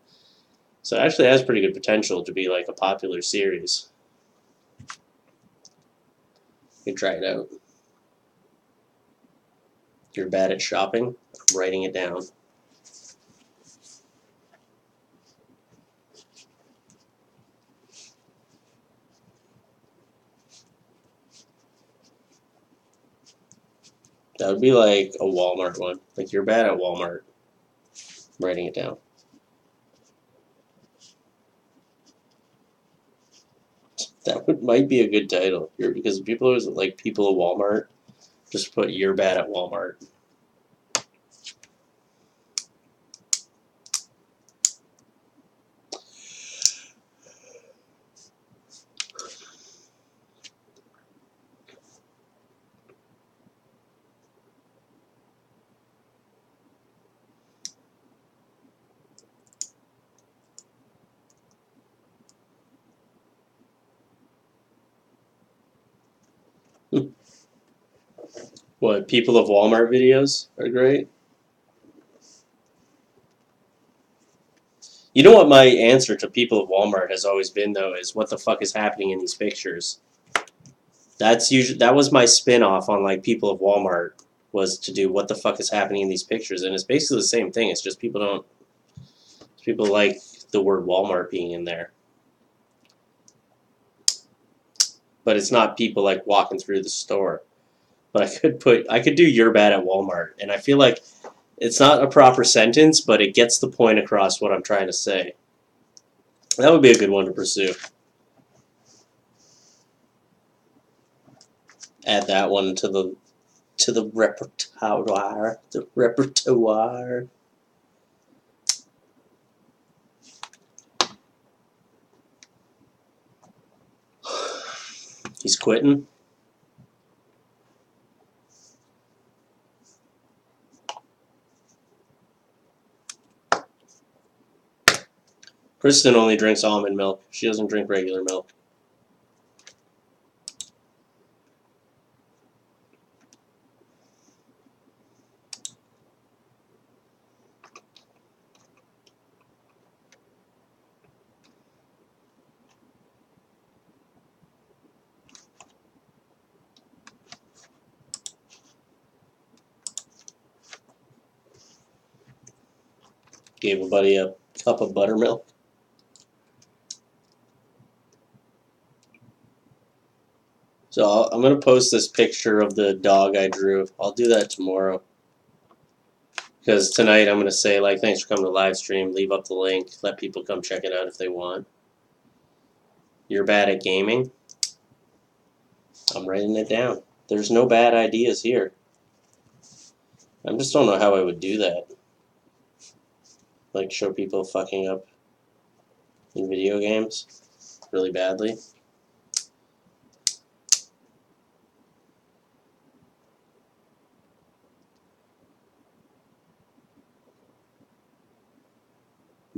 So it actually has pretty good potential to be like a popular series. You can try it out. If you're bad at shopping, I'm writing it down. That would be like a Walmart one. Like, you're bad at Walmart. I'm writing it down. That might be a good title. Because people are like, people at Walmart. Just put, you're bad at Walmart. What, people of Walmart videos are great? You know what my answer to people at Walmart has always been, though, is what the fuck is happening in these pictures? That was my spin-off on like people of Walmart, was to do what the fuck is happening in these pictures, and it's basically the same thing. It's just people like the word Walmart being in there. But it's not people like walking through the store. But I could do "you're bad at Walmart," and I feel like it's not a proper sentence, but it gets the point across what I'm trying to say. That would be a good one to pursue. Add that one to the repertoire. The repertoire. He's quitting. Kristen only drinks almond milk. She doesn't drink regular milk. Gave a buddy a cup of buttermilk. So I'm going to post this picture of the dog I drew. I'll do that tomorrow. Because tonight I'm going to say, like, thanks for coming to the live stream. Leave up the link. Let people come check it out if they want. You're bad at gaming? I'm writing it down. There's no bad ideas here. I just don't know how I would do that. Like, show people fucking up in video games really badly.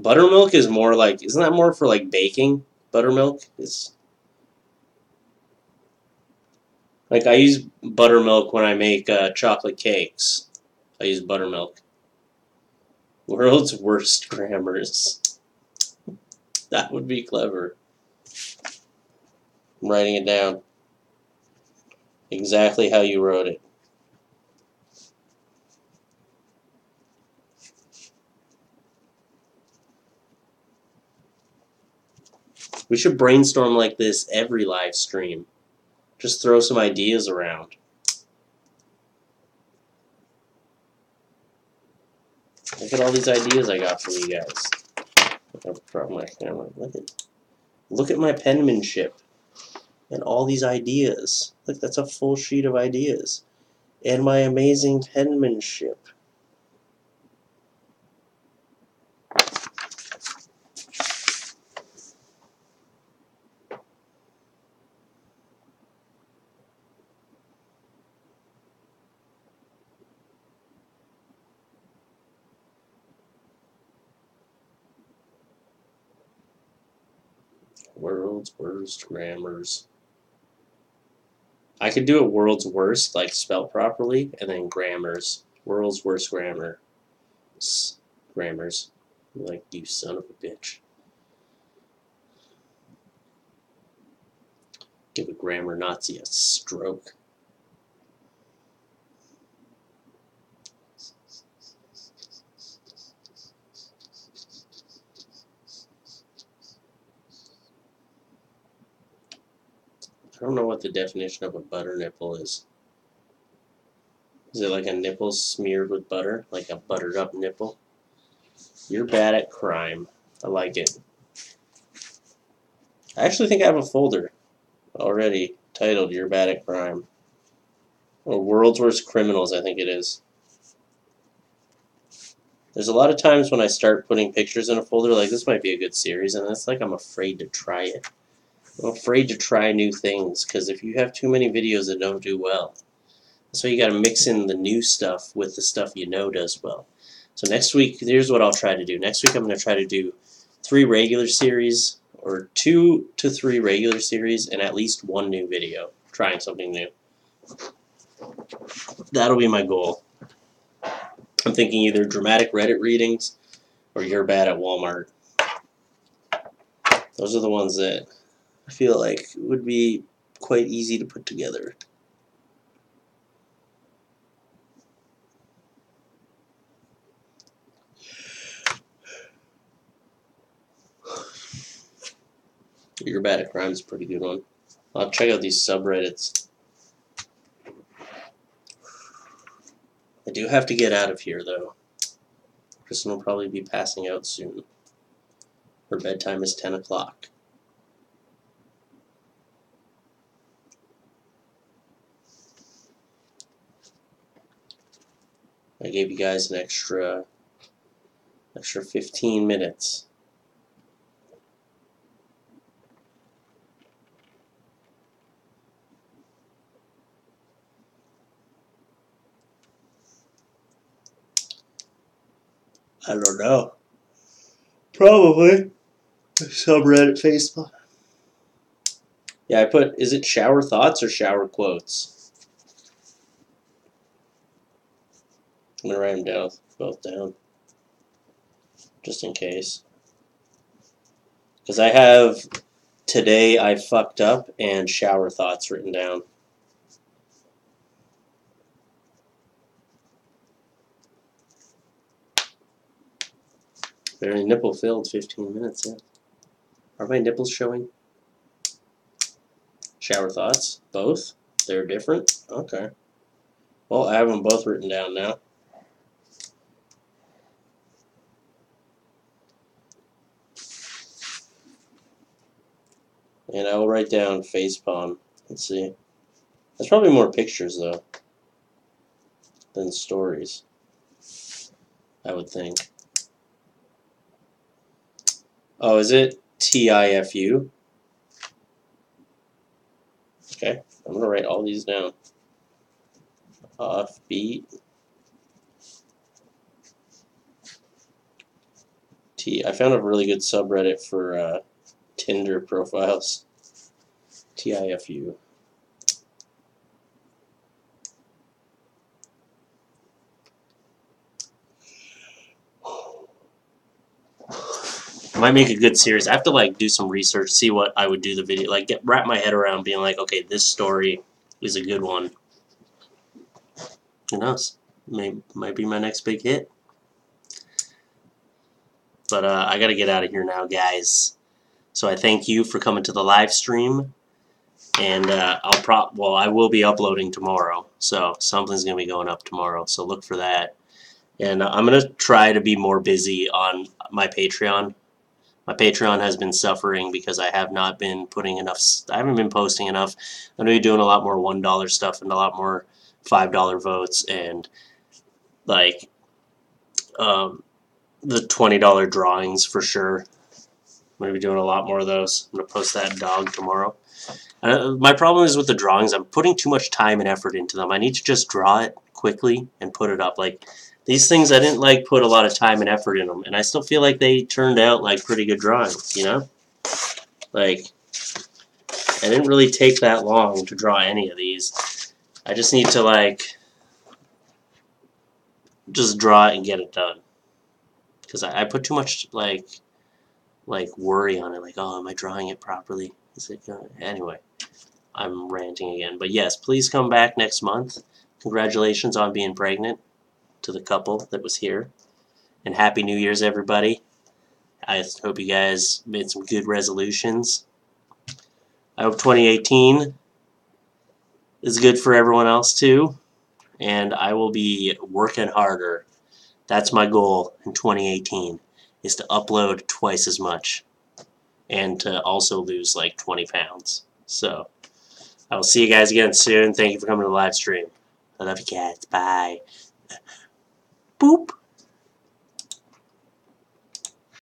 Buttermilk is more like, isn't that more for like baking? Buttermilk is like, I use buttermilk when I make chocolate cakes. I use buttermilk. World's worst grammars. That would be clever. I'm writing it down. Exactly how you wrote it. We should brainstorm like this every live stream. Just throw some ideas around. Look at all these ideas I got from you guys. My camera. Look at my penmanship and all these ideas. Look, that's a full sheet of ideas. And my amazing penmanship. World's worst grammars. I could do it world's worst, like spelled properly, and then grammars. World's worst grammar. Grammars. Like, you son of a bitch. Give a grammar Nazi a stroke. I don't know what the definition of a butter nipple is. Is it like a nipple smeared with butter? Like a buttered up nipple? You're bad at crime. I like it. I actually think I have a folder already titled "You're Bad at Crime." Or World's Worst Criminals, I think it is. There's a lot of times when I start putting pictures in a folder, like this might be a good series, and it's like I'm afraid to try it. I'm afraid to try new things, because if you have too many videos that don't do well, that's why you got to mix in the new stuff with the stuff you know does well. So next week, here's what I'll try to do. Next week I'm going to try to do 3 regular series, or 2 to 3 regular series, and at least 1 new video, trying something new. That'll be my goal. I'm thinking either dramatic Reddit readings or You're Bad at Walmart. Those are the ones that I feel like would be quite easy to put together. Your Bad at Crime is a pretty good one. I'll check out these subreddits. I do have to get out of here, though. Kristen will probably be passing out soon. Her bedtime is 10 o'clock. I gave you guys an extra 15 minutes. I don't know. Probably. Subreddit Facebook. Yeah, I put, is it shower thoughts or shower quotes? I'm going to write them down, both down. Just in case. Because I have today I fucked up and shower thoughts written down. Very nipple filled, 15 minutes, yeah. Are my nipples showing? Shower thoughts? Both? They're different? Okay. Well, I have them both written down now. And I will write down facepalm. Let's see. There's probably more pictures, though, than stories, I would think. Oh, is it TIFU? Okay, I'm going to write all these down. Offbeat. I found a really good subreddit for Tinder profiles. TIFU. I might make a good series. I have to like do some research, see what I would do the video, like wrap my head around being like, okay, this story is a good one. Who knows? Might be my next big hit. But I gotta get out of here now, guys. So I thank you for coming to the live stream, and I will be uploading tomorrow. So something's gonna be going up tomorrow. So look for that. And I'm gonna try to be more busy on my Patreon. My Patreon has been suffering because I have not been putting enough. I haven't been posting enough. I'm gonna be doing a lot more $1 stuff and a lot more $5 votes and like the $20 drawings for sure. I'm gonna be doing a lot more of those. I'm gonna post that dog tomorrow. My problem is with the drawings. I'm putting too much time and effort into them. I need to just draw it quickly and put it up. Like these things, I didn't like put a lot of time and effort in them, and I still feel like they turned out like pretty good drawings. You know, like I didn't really take that long to draw any of these. I just need to like just draw it and get it done because I put too much like worry on it. Like, oh, am I drawing it properly? Is it gonna... Anyway, I'm ranting again. But yes, please come back next month. Congratulations on being pregnant to the couple that was here. And Happy New Year's, everybody. I hope you guys made some good resolutions. I hope 2018 is good for everyone else too. And I will be working harder. That's my goal in 2018, is to upload twice as much and to also lose like 20 pounds. So I will see you guys again soon. Thank you for coming to the live stream. I love you guys. Bye. Boop.